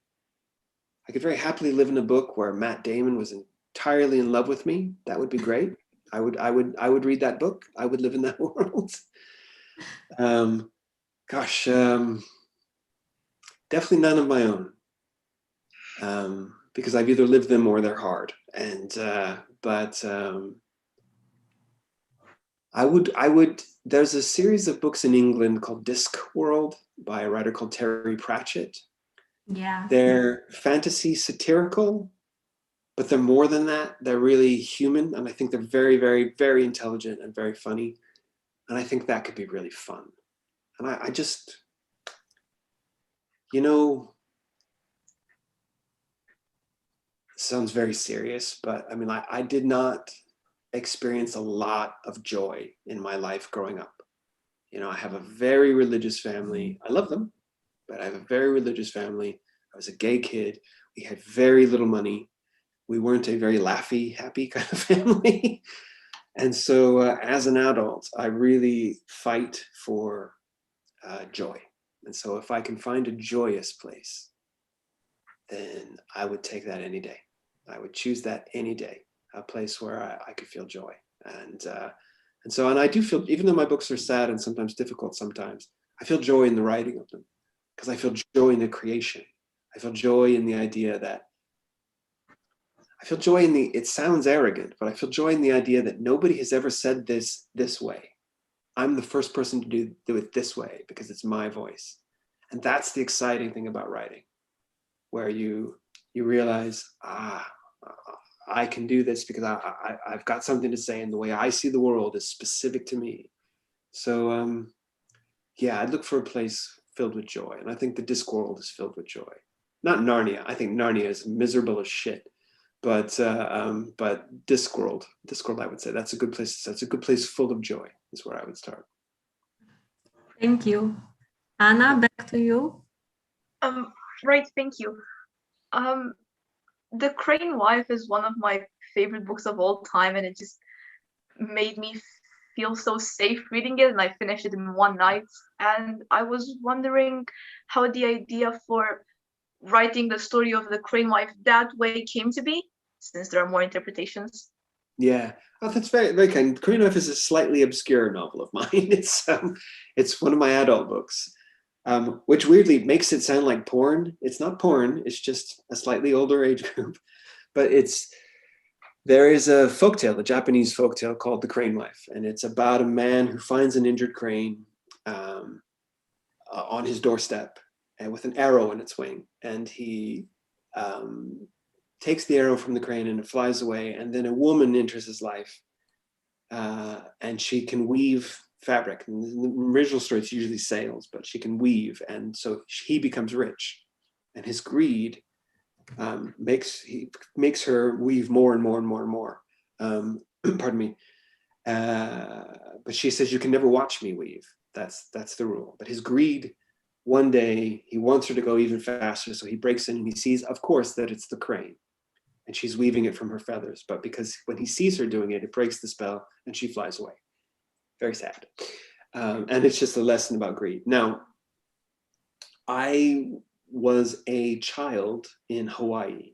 live in a book where Matt Damon was entirely in love with me. That would be great. I would read that book. I would live in that world. Gosh, definitely none of my own. Because I've either lived them or they're hard. And I would. There's a series of books in England called Discworld by a writer called Terry Pratchett. Yeah. They're fantasy satirical, but they're more than that. They're really human. And I think they're very, very, very intelligent and very funny. And I think that could be really fun. And I just, you know, it sounds very serious, but I mean, I did not experience a lot of joy in my life growing up. You know, I have a very religious family. I love them, but I have a very religious family. I was a gay kid. We had very little money. We weren't a very laughy, happy kind of family. And so as an adult, I really fight for joy. And so if I can find a joyous place, then I would take that any day. I would choose that any day, a place where I could feel joy. And I do feel, even though my books are sad and sometimes difficult sometimes, I feel joy in the writing of them because I feel joy in the creation. I feel joy in the idea that, it sounds arrogant, but I feel joy in the idea that nobody has ever said this way. I'm the first person to do it this way because it's my voice. And that's the exciting thing about writing, where you realize, I can do this because I've got something to say, and the way I see the world is specific to me. So yeah, I'd look for a place filled with joy. And I think the Discworld is filled with joy. Not Narnia. I think Narnia is miserable as shit. But Discworld, I would say that's a good place. That's a good place full of joy is where I would start. Thank you. Anna, back to you. Right, thank you. The Crane Wife is one of my favorite books of all time, and it just made me feel so safe reading it, and I finished it in one night. And I was wondering how the idea for writing the story of the Crane Wife that way came to be, since there are more interpretations. Yeah, that's very, very kind. Crane Wife is a slightly obscure novel of mine. It's one of my adult books, which weirdly makes it sound like porn. It's not porn. It's just a slightly older age group. But there is a folktale, a Japanese folktale called The Crane Wife, and it's about a man who finds an injured crane on his doorstep, and with an arrow in its wing, and he takes the arrow from the crane and it flies away, and then a woman enters his life, and she can weave fabric. In the original story, it's usually sails, but she can weave, and so he becomes rich, and his greed makes her weave more and more and more and more. Pardon me. But she says, you can never watch me weave. That's the rule. But his greed, one day, he wants her to go even faster, so he breaks in and he sees, of course, that it's the crane, and she's weaving it from her feathers. But because when he sees her doing it, it breaks the spell and she flies away. Very sad. And it's just a lesson about greed. Now, I was a child in Hawaii,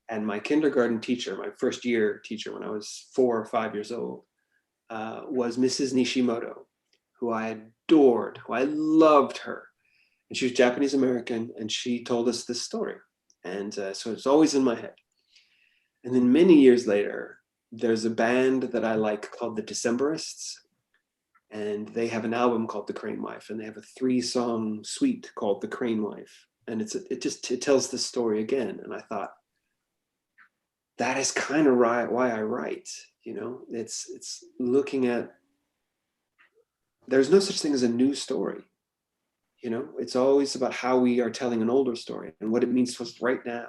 and my kindergarten teacher, my first year teacher when I was 4 or 5 years old, was Mrs. Nishimoto, who I adored, who I loved her. And she was Japanese American, and she told us this story. And so it's always in my head. And then many years later, there's a band that I like called the Decemberists. And they have an album called The Crane Wife, and they have a 3-song suite called The Crane Wife. And it tells the story again. And I thought, that is kind of why I write, you know, it's looking at, there's no such thing as a new story. You know, it's always about how we are telling an older story and what it means to us right now.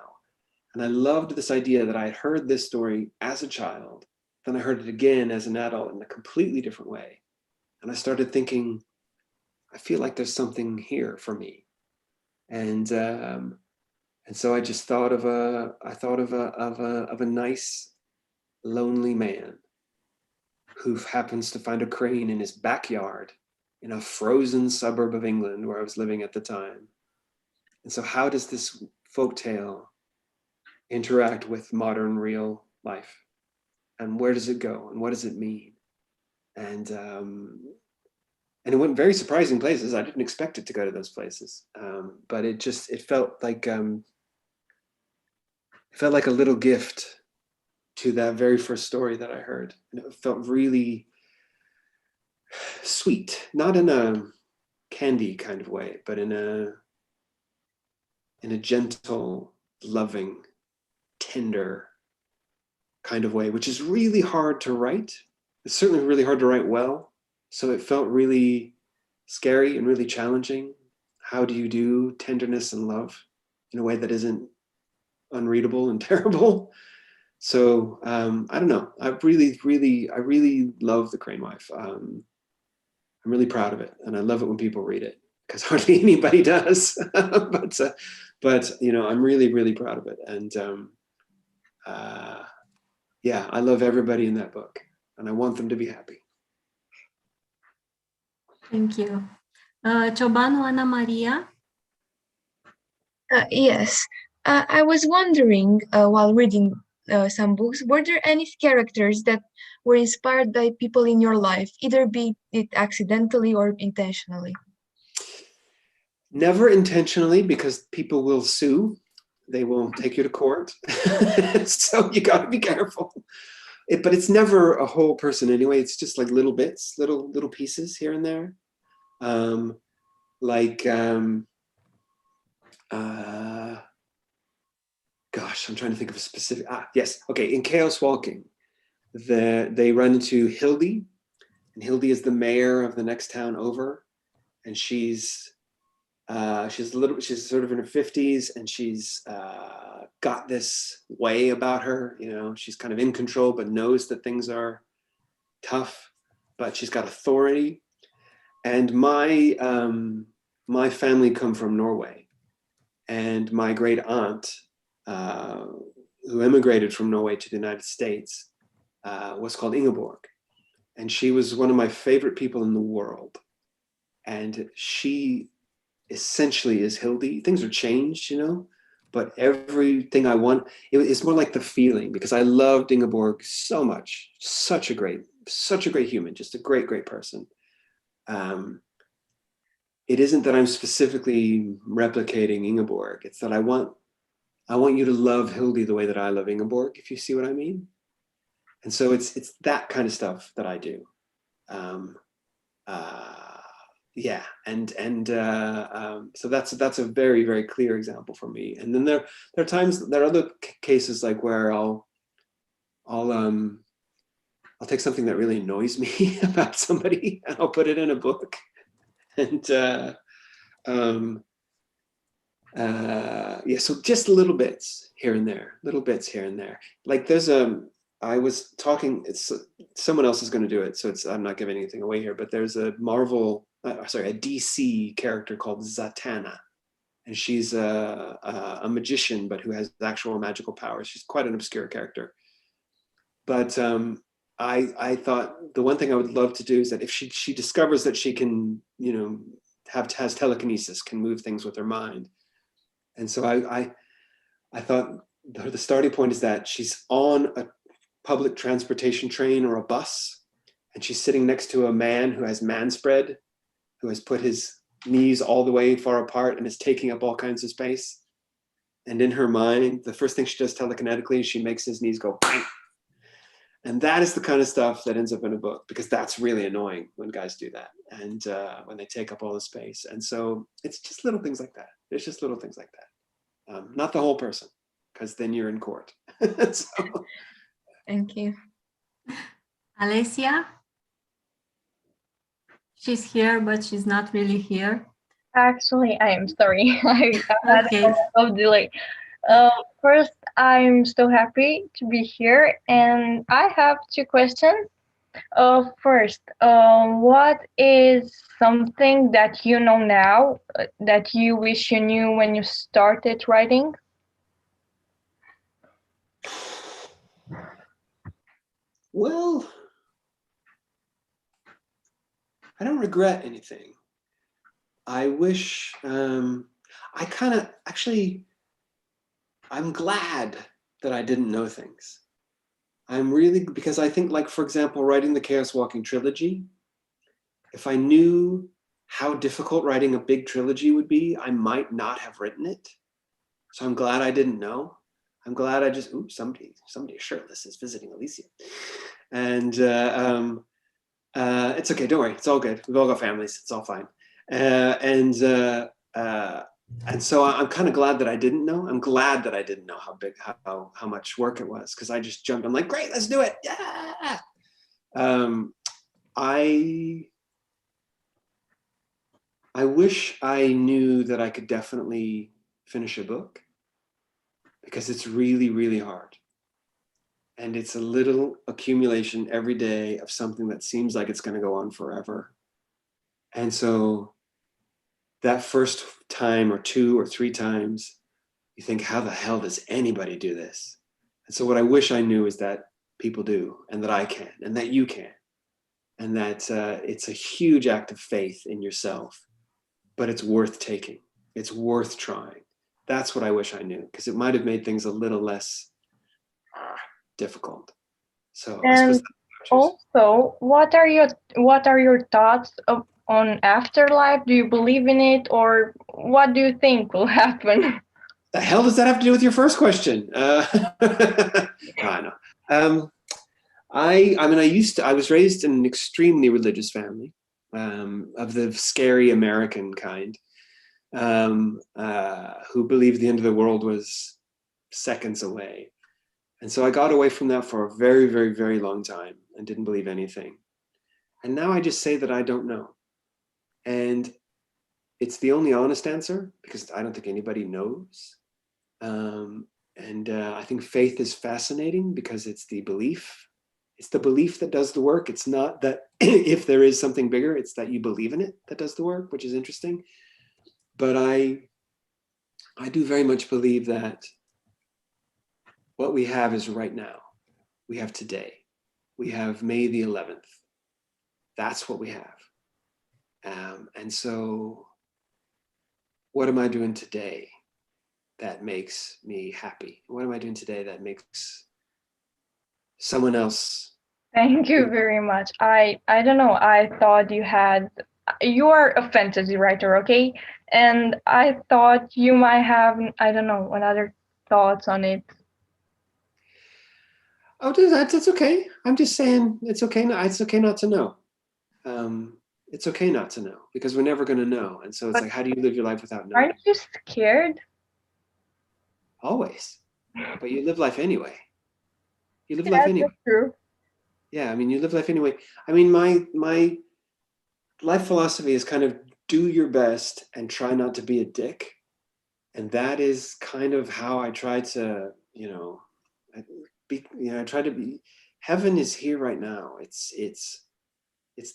And I loved this idea that I had heard this story as a child, then I heard it again as an adult in a completely different way. And I started thinking, I feel like there's something here for me. And so I just thought of a nice, lonely man who happens to find a crane in his backyard in a frozen suburb of England where I was living at the time. And so how does this folktale interact with modern real life? And where does it go? And what does it mean? And it went very surprising places. I didn't expect it to go to those places. But it felt like a little gift to that very first story that I heard. And it felt really sweet, not in a candy kind of way, but in a gentle, loving, tender kind of way, which is really hard to write. It's certainly really hard to write well. So it felt really scary and really challenging. How do you do tenderness and love in a way that isn't unreadable and terrible? So I don't know. I really love The Crane Wife. I'm really proud of it, and I love it when people read it, because hardly anybody does. but you know, I'm really proud of it, and yeah, I love everybody in that book, and I want them to be happy. Thank you. Ciobanu Ana Maria. Yes, I was wondering while reading some books, were there any characters that were inspired by people in your life, either be it accidentally or intentionally? Never intentionally, because people will sue. They will take you to court. So you got to be careful. But it's never a whole person anyway. It's just like little bits, little pieces here and there. Gosh, I'm trying to think of a specific. Yes. Okay. In Chaos Walking, they run into Hildy, and Hildy is the mayor of the next town over, and she's sort of in her 50s, and she's got this way about her. You know, she's kind of in control, but knows that things are tough, but she's got authority. And my family come from Norway, and my great aunt, who immigrated from Norway to the United States, was called Ingeborg. And she was one of my favorite people in the world. And she essentially is Hildy. Things are changed, you know, but everything I want, it's more like the feeling, because I loved Ingeborg so much. Such a great human, just a great person. It isn't that I'm specifically replicating Ingeborg. It's that I want you to love Hildy the way that I love Ingeborg, if you see what I mean. And so it's that kind of stuff that I do. yeah, so that's a very, very clear example for me. And then there are times, there are other cases like where I'll take something that really annoys me about somebody and I'll put it in a book. And yeah, so just little bits here and there, Like there's I was talking, someone else is going to do it, so I'm not giving anything away here, but there's a a DC character called Zatanna, and she's a magician, but who has actual magical powers. She's quite an obscure character. But I thought the one thing I would love to do is that if she discovers that she can, has telekinesis, can move things with her mind. And so I thought the starting point is that she's on a public transportation train or a bus, and she's sitting next to a man who has manspread, who has put his knees all the way far apart and is taking up all kinds of space. And in her mind, the first thing she does telekinetically is she makes his knees go bang. And that is the kind of stuff that ends up in a book, because that's really annoying when guys do that, and when they take up all the space. And so it's just little things like that. It's just little things like that. Not the whole person, because then you're in court. So. Thank you. Alessia? She's here, but she's not really here. Actually, I am sorry. I had Okay. a lot of delay. First, I'm so happy to be here, and I have two questions. First, what is something that you know now that you wish you knew when you started writing? Well, I don't regret anything. I wish, I'm glad that I didn't know things. Because I think, like, for example, writing the Chaos Walking trilogy, if I knew how difficult writing a big trilogy would be, I might not have written it. So I'm glad I didn't know. I'm glad I just, somebody shirtless is visiting Alicia. And it's okay, don't worry, it's all good. We've all got families, it's all fine. And so I'm kind of glad that I didn't know. I'm glad that I didn't know how much work it was, because I just jumped. I'm like, great, let's do it. Yeah. I wish I knew that I could definitely finish a book, because it's really, really hard. And it's a little accumulation every day of something that seems like it's going to go on forever. And so that first time or two or three times, you think, how the hell does anybody do this? And so what I wish I knew is that people do, and that I can, and that you can. And that it's a huge act of faith in yourself, but it's worth taking. It's worth trying. That's what I wish I knew, because it might have made things a little less difficult. So And also, what are your thoughts on afterlife? Do you believe in it, or what do you think will happen? The hell does that have to do with your first question? I know. I was raised in an extremely religious family, of the scary American kind, who believed the end of the world was seconds away. And so I got away from that for a very, very, very long time and didn't believe anything. And now I just say that I don't know. And it's the only honest answer, because I don't think anybody knows. I think faith is fascinating, because it's the belief. It's the belief that does the work. It's not that if there is something bigger, it's that you believe in it that does the work, which is interesting. But I do very much believe that what we have is right now. We have today. We have May the 11th. That's what we have. And so what am I doing today that makes me happy? What am I doing today that makes someone else? Thank you very much. I don't know. I thought you are a fantasy writer, okay? And I thought you might have, I don't know, another thoughts on it. Oh, that's okay. I'm just saying it's okay. It's okay not to know. it's okay not to know, because we're never going to know. And so it's like, how do you live your life without knowing? Aren't you scared? Always. But you live life anyway. You live life anyway. That's true. Yeah, I mean, you live life anyway. I mean, my life philosophy is kind of do your best and try not to be a dick. And that is kind of how I try to, I try to be. Heaven is here right now. It's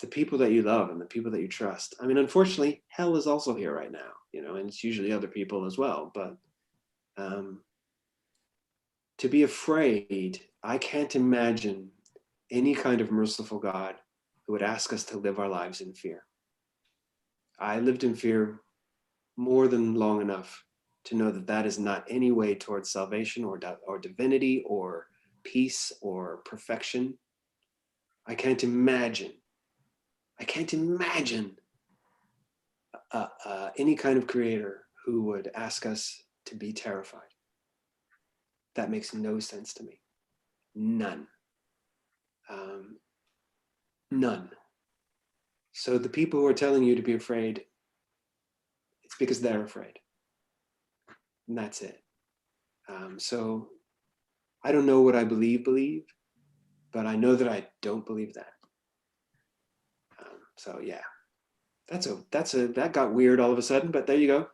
the people that you love and the people that you trust. I mean, unfortunately, hell is also here right now, and it's usually other people as well. But to be afraid, I can't imagine any kind of merciful God who would ask us to live our lives in fear. I lived in fear more than long enough to know that that is not any way towards salvation or divinity or peace or perfection. I can't imagine any kind of creator who would ask us to be terrified. That makes no sense to me. None. None. So the people who are telling you to be afraid, it's because they're afraid. And that's it. So I don't know what I believe, but I know that I don't believe that. So yeah, that got weird all of a sudden, but there you go.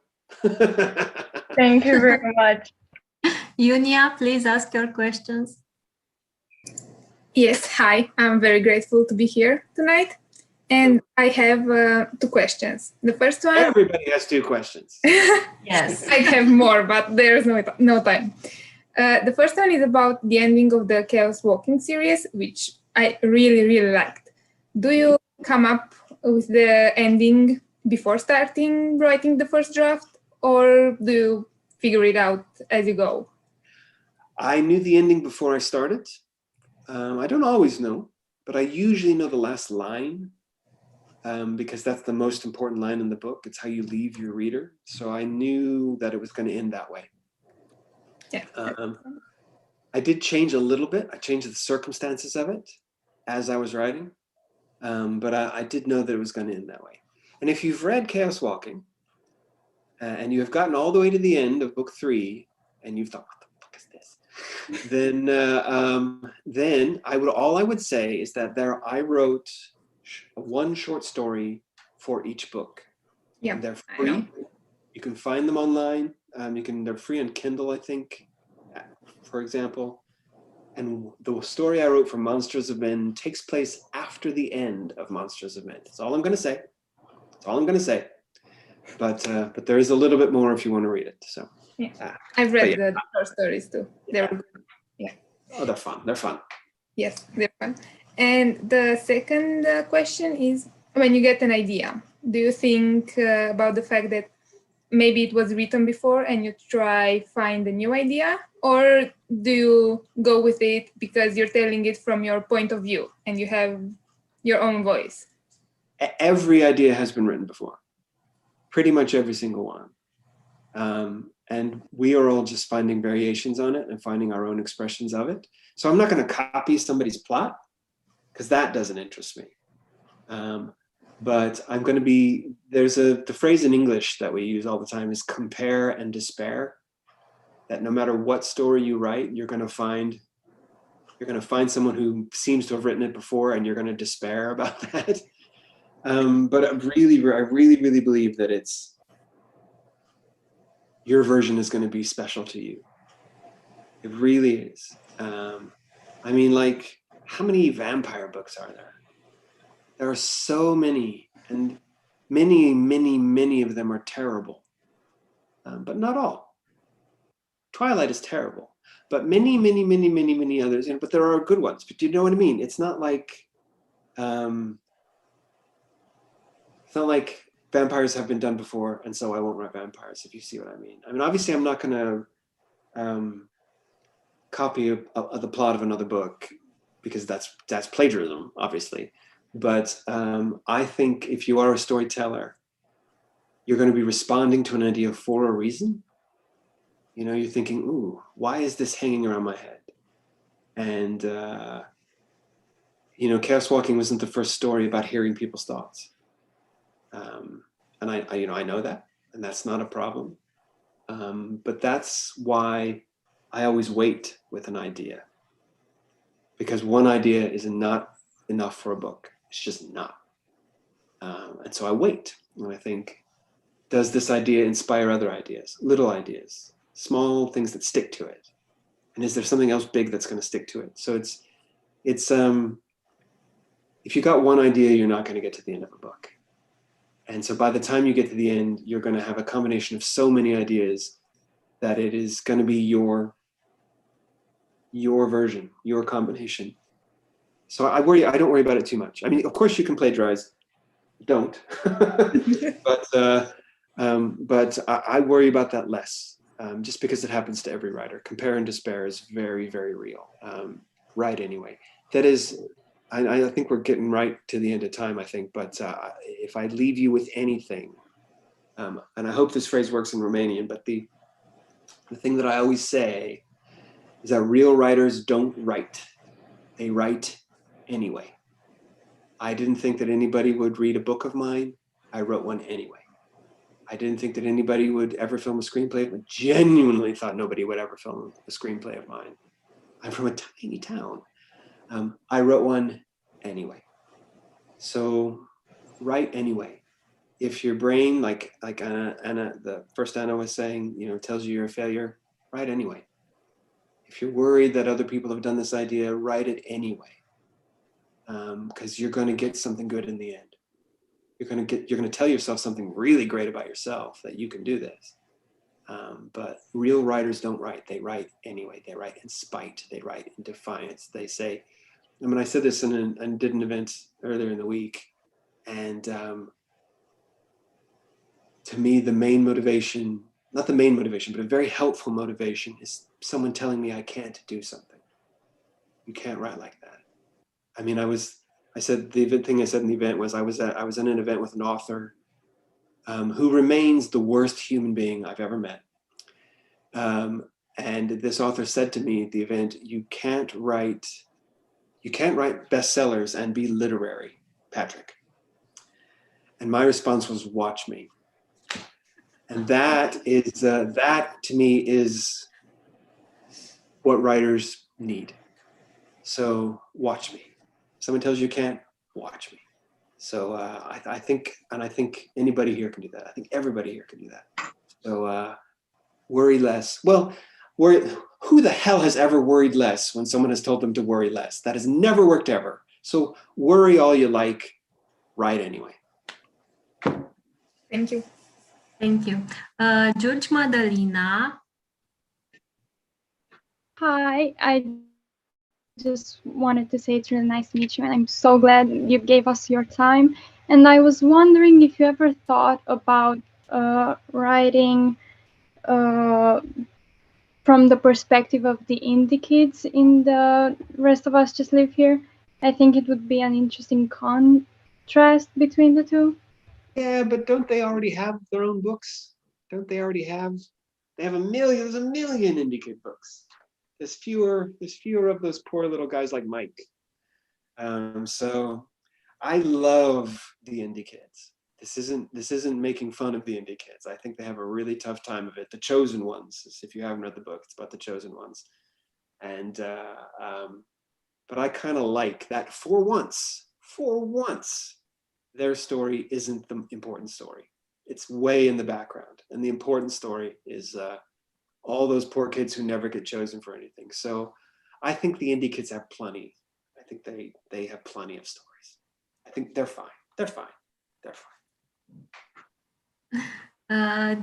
Thank you very much. Yunia, please ask your questions. Yes, hi. I'm very grateful to be here tonight. And I have 2 questions. The first one... Everybody has 2 questions. Yes. I have more, but there's no time. The first one is about the ending of the Chaos Walking series, which I really, really liked. Do you come up with the ending before starting writing the first draft, or do you figure it out as you go? I knew the ending before I started. I don't always know, but I usually know the last line because that's the most important line in the book. It's how you leave your reader. So I knew that it was going to end that way. Yeah. I did change a little bit. I changed the circumstances of it as I was writing, but I did know that it was going to end that way. And if you've read Chaos Walking and you have gotten all the way to the end of book 3 and you've thought, what the fuck is this? Then all I would say is that I wrote 1 short story for each book. Yeah, and they're free. You can find them online. They're free on Kindle, I think, for example. And the story I wrote for Monsters of Men takes place after the end of Monsters of Men. That's all I'm going to say. That's all I'm going to say. But there is a little bit more if you want to read it. So yeah. I've read the short stories too. They're good. Yeah. Oh, they're fun. They're fun. Yes, they're fun. And the second question is, when you get an idea, do you think about the fact that maybe it was written before and you find a new idea, or do you go with it because you're telling it from your point of view and you have your own voice? Every idea has been written before. Pretty much every single one. And we are all just finding variations on it and finding our own expressions of it. So I'm not going to copy somebody's plot because that doesn't interest me. But I'm going to be, the phrase in English that we use all the time is compare and despair. That no matter what story you write, you're going to find someone who seems to have written it before and you're going to despair about that. But I really, really believe that your version is going to be special to you. It really is. I mean, like, how many vampire books are there? There are so many, and many of them are terrible, but not all. Twilight is terrible, but many others, but there are good ones. But do you know what I mean? It's not like vampires have been done before, and so I won't write vampires, if you see what I mean. I mean, obviously, I'm not going to copy the plot of another book, because that's plagiarism, obviously. But I think if you are a storyteller, you're going to be responding to an idea for a reason. You're thinking, ooh, why is this hanging around my head? And, Chaos Walking wasn't the first story about hearing people's thoughts. And I know that, and that's not a problem. But that's why I always wait with an idea, because one idea is not enough for a book. It's just not. And so I wait, and I think, does this idea inspire other ideas, little ideas, small things that stick to it? And is there something else big that's going to stick to it? So it's if you got one idea, you're not going to get to the end of a book. And so by the time you get to the end, you're going to have a combination of so many ideas that it is going to be your version, your combination. So I don't worry about it too much. I mean, of course you can plagiarize. Don't. but I worry about that less, just because it happens to every writer. Compare and despair is very, very real. Write anyway. That is, I think we're getting right to the end of time, I think. But if I leave you with anything, and I hope this phrase works in Romanian, but the thing that I always say is that real writers don't write. They write anyway. I didn't think that anybody would read a book of mine. I wrote one anyway. I didn't think that anybody would ever film a screenplay. I genuinely thought nobody would ever film a screenplay of mine. I'm from a tiny town. I wrote one anyway. So write anyway. If your brain, like Anna, the first Anna was saying, tells you you're a failure, write anyway. If you're worried that other people have done this idea, write it anyway. Because you're going to get something good in the end. You're going to tell yourself something really great about yourself, that you can do this. But real writers don't write. They write anyway. They write in spite. They write in defiance. They say, I mean, I said this and did an event earlier in the week, and to me, the main motivation, not the main motivation, but a very helpful motivation, is someone telling me I can't do something. You can't write like that. I mean, I said the thing I said in the event was I was in an event with an author who remains the worst human being I've ever met. And this author said to me at the event, you can't write bestsellers and be literary, Patrick. And my response was, watch me. And that to me is what writers need. So watch me. Someone tells you can't, watch me. So I think anybody here can do that. I think everybody here can do that. So worry less. Well, who the hell has ever worried less when someone has told them to worry less? That has never worked ever. So worry all you like, write anyway. Thank you. Thank you. George Madalina. Hi, I just wanted to say it's really nice to meet you, and I'm so glad you gave us your time. And I was wondering if you ever thought about writing from the perspective of the indie kids in The Rest of Us Just Live Here. I think it would be an interesting contrast between the two. Yeah, but don't they already have their own books? Don't they already have? They have there's a million indie kid books. There's fewer of those poor little guys like Mike. So I love the indie kids. This isn't making fun of the indie kids. I think they have a really tough time of it. The Chosen Ones, if you haven't read the book, it's about the Chosen Ones. And but I kind of like that for once, their story isn't the important story. It's way in the background. And the important story is all those poor kids who never get chosen for anything. So I think the indie kids have plenty. I think they have plenty of stories. I think they're fine. They're fine.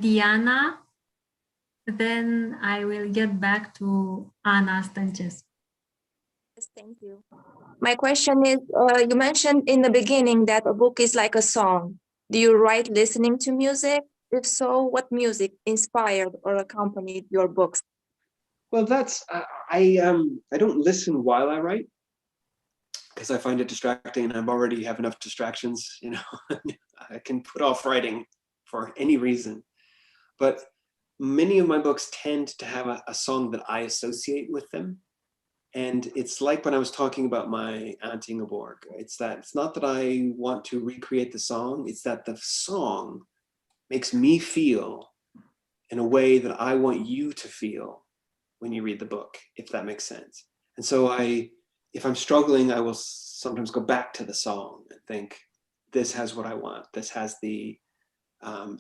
Diana. Then I will get back to Anna Stăncescu. Yes, thank you. My question is, you mentioned in the beginning that a book is like a song. Do you write listening to music? If so, what music inspired or accompanied your books? Well, that's I don't listen while I write because I find it distracting, and I already have enough distractions. I can put off writing for any reason. But many of my books tend to have a song that I associate with them. And it's like when I was talking about my Aunt Ingeborg, it's not that I want to recreate the song, it's that the song makes me feel in a way that I want you to feel when you read the book, if that makes sense. And so if I'm struggling, I will sometimes go back to the song and think, this has what I want. This has the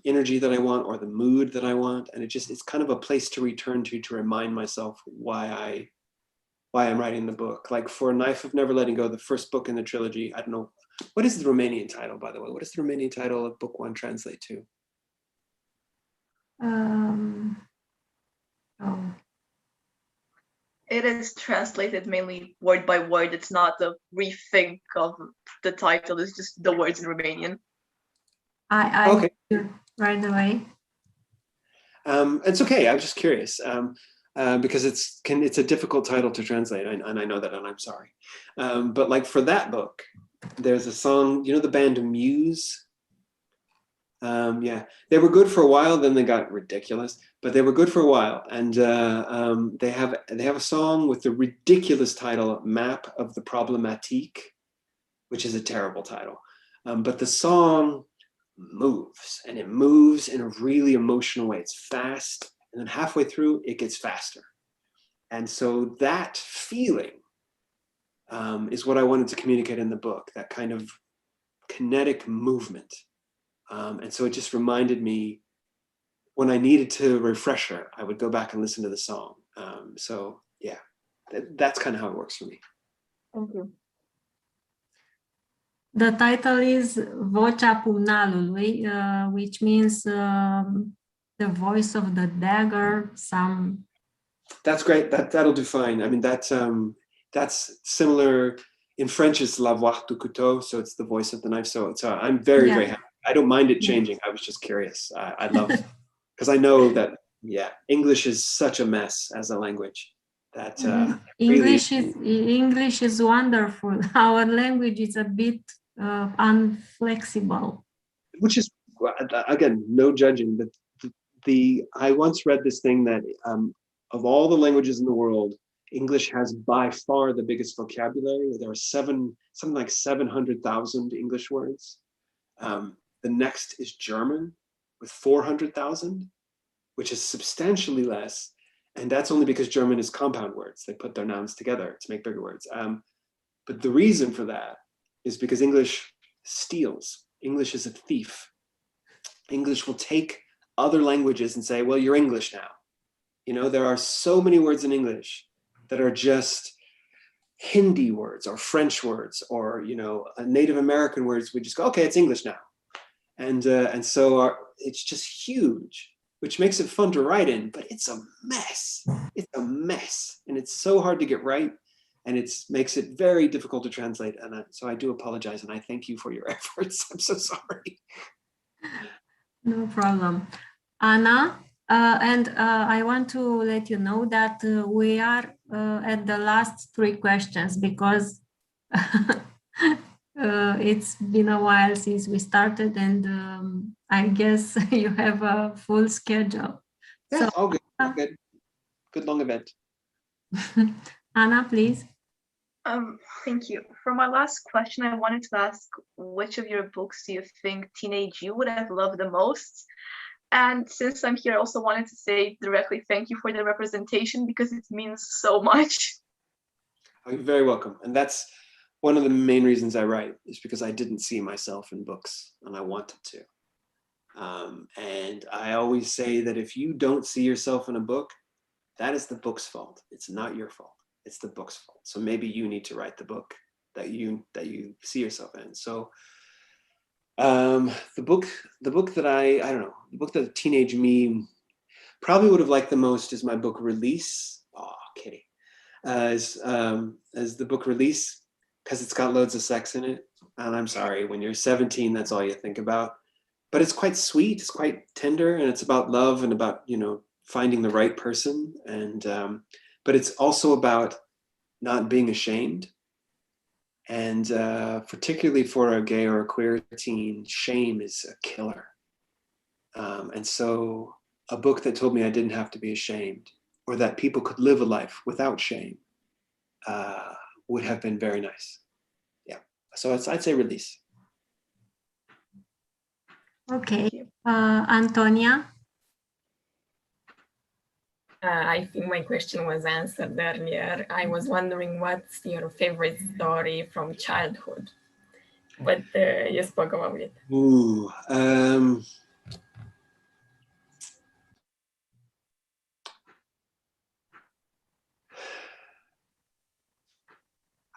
energy that I want, or the mood that I want. And it's kind of a place to return to remind myself why I'm writing the book. Like for Knife of Never Letting Go, the first book in the trilogy, I don't know, what is the Romanian title, by the way? What does the Romanian title of book 1 translate to? It is translated mainly word by word. It's not a rethink of the title, it's just the words in Romanian. Okay. Right away. It's okay, I'm just curious. Because it's a difficult title to translate, and I know that, and I'm sorry. But like for that book, there's a song, you know the band Muse? Yeah, they were good for a while, then they got ridiculous, but they were good for a while. And they have a song with the ridiculous title, Map of the Problematique, which is a terrible title. But the song moves, and it moves in a really emotional way. It's fast. And then halfway through, it gets faster. And so that feeling is what I wanted to communicate in the book, that kind of kinetic movement. And so it just reminded me, when I needed to refresher, I would go back and listen to the song. So yeah, that's kind of how it works for me. Thank you. The title is Vocea Pumnalului, which means the voice of the dagger. That's great. That'll do fine. I mean, that's similar. In French, it's la voix du couteau, so it's the voice of the knife. So I'm very happy. I don't mind it changing. I was just curious. I love, because I know that English is such a mess as a language. That English is wonderful. Our language is a bit unflexible. Which is, again, no judging, but I once read this thing that of all the languages in the world, English has by far the biggest vocabulary. There are something like 700,000 English words. The next is German with 400,000, which is substantially less. And that's only because German is compound words. They put their nouns together to make bigger words. But the reason for that is because English steals. English is a thief. English will take other languages and say, well, you're English now. You know, there are so many words in English that are just Hindi words or French words or, you know, Native American words. We just go, okay, it's English now. And so it's just huge, which makes it fun to write in, but it's a mess. It's a mess. And it's so hard to get right. And it makes it very difficult to translate. And so I do apologize. And I thank you for your efforts. I'm so sorry. No problem. Anna, I want to let you know that we are at the last 3 questions because it's been a while since we started, and I guess you have a full schedule. Yeah, all good. All good. Good long event. Anna, please. Thank you. For my last question, I wanted to ask, which of your books do you think teenage you would have loved the most? And since I'm here, I also wanted to say directly thank you for the representation, because it means so much. Oh, you're very welcome. And that's one of the main reasons I write, is because I didn't see myself in books and I wanted to. And I always say that if you don't see yourself in a book, that is the book's fault. It's not your fault. It's the book's fault. So maybe you need to write the book that you see yourself in. So the book that I don't know, the book that teenage me probably would have liked the most is my book Release. Oh, Kitty. As the book Release, because it's got loads of sex in it. And I'm sorry, when you're 17, that's all you think about. But it's quite sweet, it's quite tender, and it's about love and about, you know, finding the right person. And but it's also about not being ashamed. And particularly for a gay or a queer teen, shame is a killer. And so a book that told me I didn't have to be ashamed, or that people could live a life without shame, would have been very nice. Yeah, so I'd say release. Okay, Antonia. I think my question was answered earlier. I was wondering what's your favorite story from childhood, but you spoke about it. Ooh, I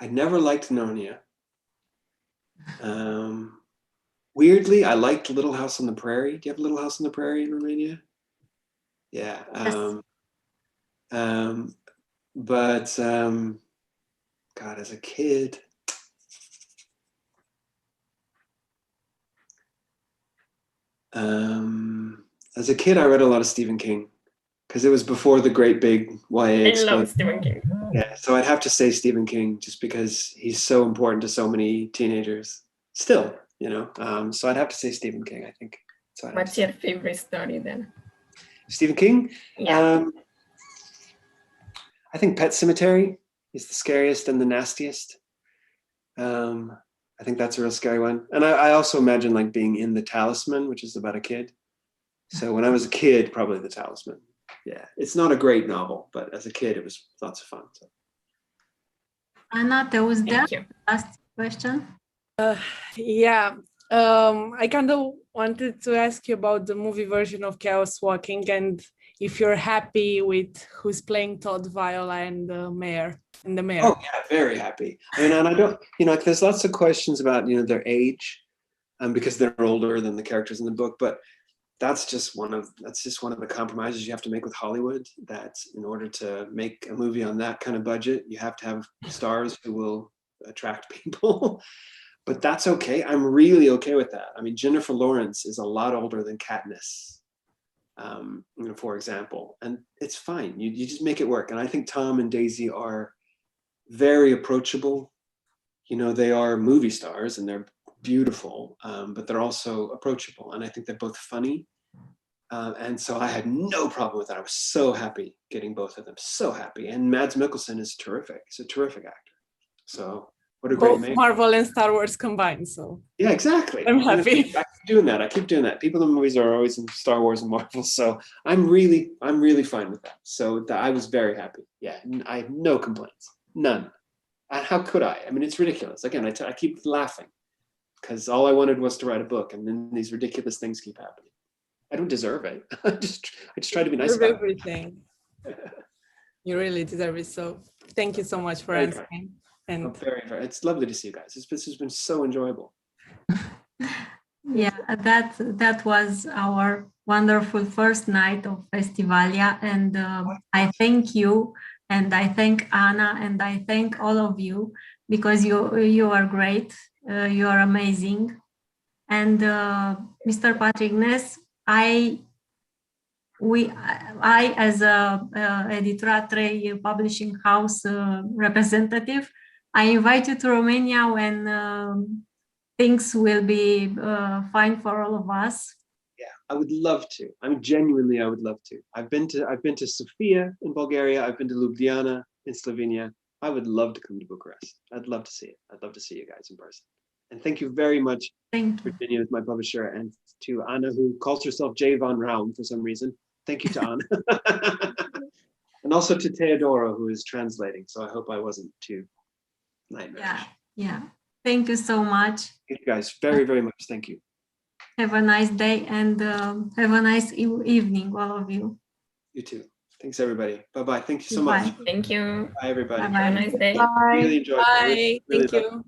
never liked Narnia. Weirdly, I liked Little House on the Prairie. Do you have Little House on the Prairie in Romania? Yeah. But God, as a kid, I read a lot of Stephen King because it was before the great big YA explosion. I love Stephen King. Yeah, so I'd have to say Stephen King just because he's so important to so many teenagers still, you know. So I'd have to say Stephen King, I think. So what's your favorite story then? Stephen King? Yeah. I think Pet Sematary is the scariest and the nastiest. I think that's a real scary one. And I also imagine like being in The Talisman, which is about a kid. So when I was a kid, probably The Talisman. Yeah, it's not a great novel, but as a kid, it was lots of fun. So. Anna, there was that last question. Yeah, I kind of wanted to ask you about the movie version of Chaos Walking and if you're happy with who's playing Todd Viola and the mayor. Oh yeah, very happy. I mean, and I don't, you know, there's lots of questions about, you know, their age, because they're older than the characters in the book, but that's just one of the compromises you have to make with Hollywood, that in order to make a movie on that kind of budget, you have to have stars who will attract people. But that's okay. I'm really okay with that. I mean, Jennifer Lawrence is a lot older than Katniss, you know, for example, and it's fine. You just make it work. And I think Tom and Daisy are very approachable. You know, they are movie stars and they're beautiful, but they're also approachable. And I think they're both funny. And so I had no problem with that. I was so happy getting both of them, so happy. And Mads Mikkelsen is terrific. He's a terrific actor. So what a great both Marvel and Star Wars combined. So yeah, exactly. I'm happy. I keep doing that. People in the movies are always in Star Wars and Marvel. So I'm really fine with that. So I was very happy. Yeah, I have no complaints, none. And how could I? I mean, it's ridiculous. Again, I keep laughing because all I wanted was to write a book, and then these ridiculous things keep happening. I don't deserve it. I just try to be nice about everything. You really deserve it. So thank you so much for answering. And very, it's lovely to see you guys. This has been so enjoyable. Yeah, that was our wonderful first night of FestivalYa, and I thank you, and I thank Anna, and I thank all of you because you are great, you are amazing, and Mr. Patrick Ness, I as a Editura 3 publishing house representative, I invite you to Romania when things will be fine for all of us. Yeah, I would love to. I mean, genuinely, I would love to. I've been to Sofia in Bulgaria. I've been to Ljubljana in Slovenia. I would love to come to Bucharest. I'd love to see it. I'd love to see you guys in person. And thank you very much, Virginia, as my publisher, and to Anna, who calls herself J. Von Raum for some reason. Thank you to Anna. And also to Teodoro, who is translating. So I hope I wasn't too nightmarish. Yeah. Thank you so much. Thank you guys very, very much. Thank you. Have a nice day and have a nice evening, all of you. You too. Thanks, everybody. Bye-bye. Thank you so much. Thank you. Bye, everybody. Bye-bye. Have a nice day. Really enjoyed it. Bye. Really Thank you.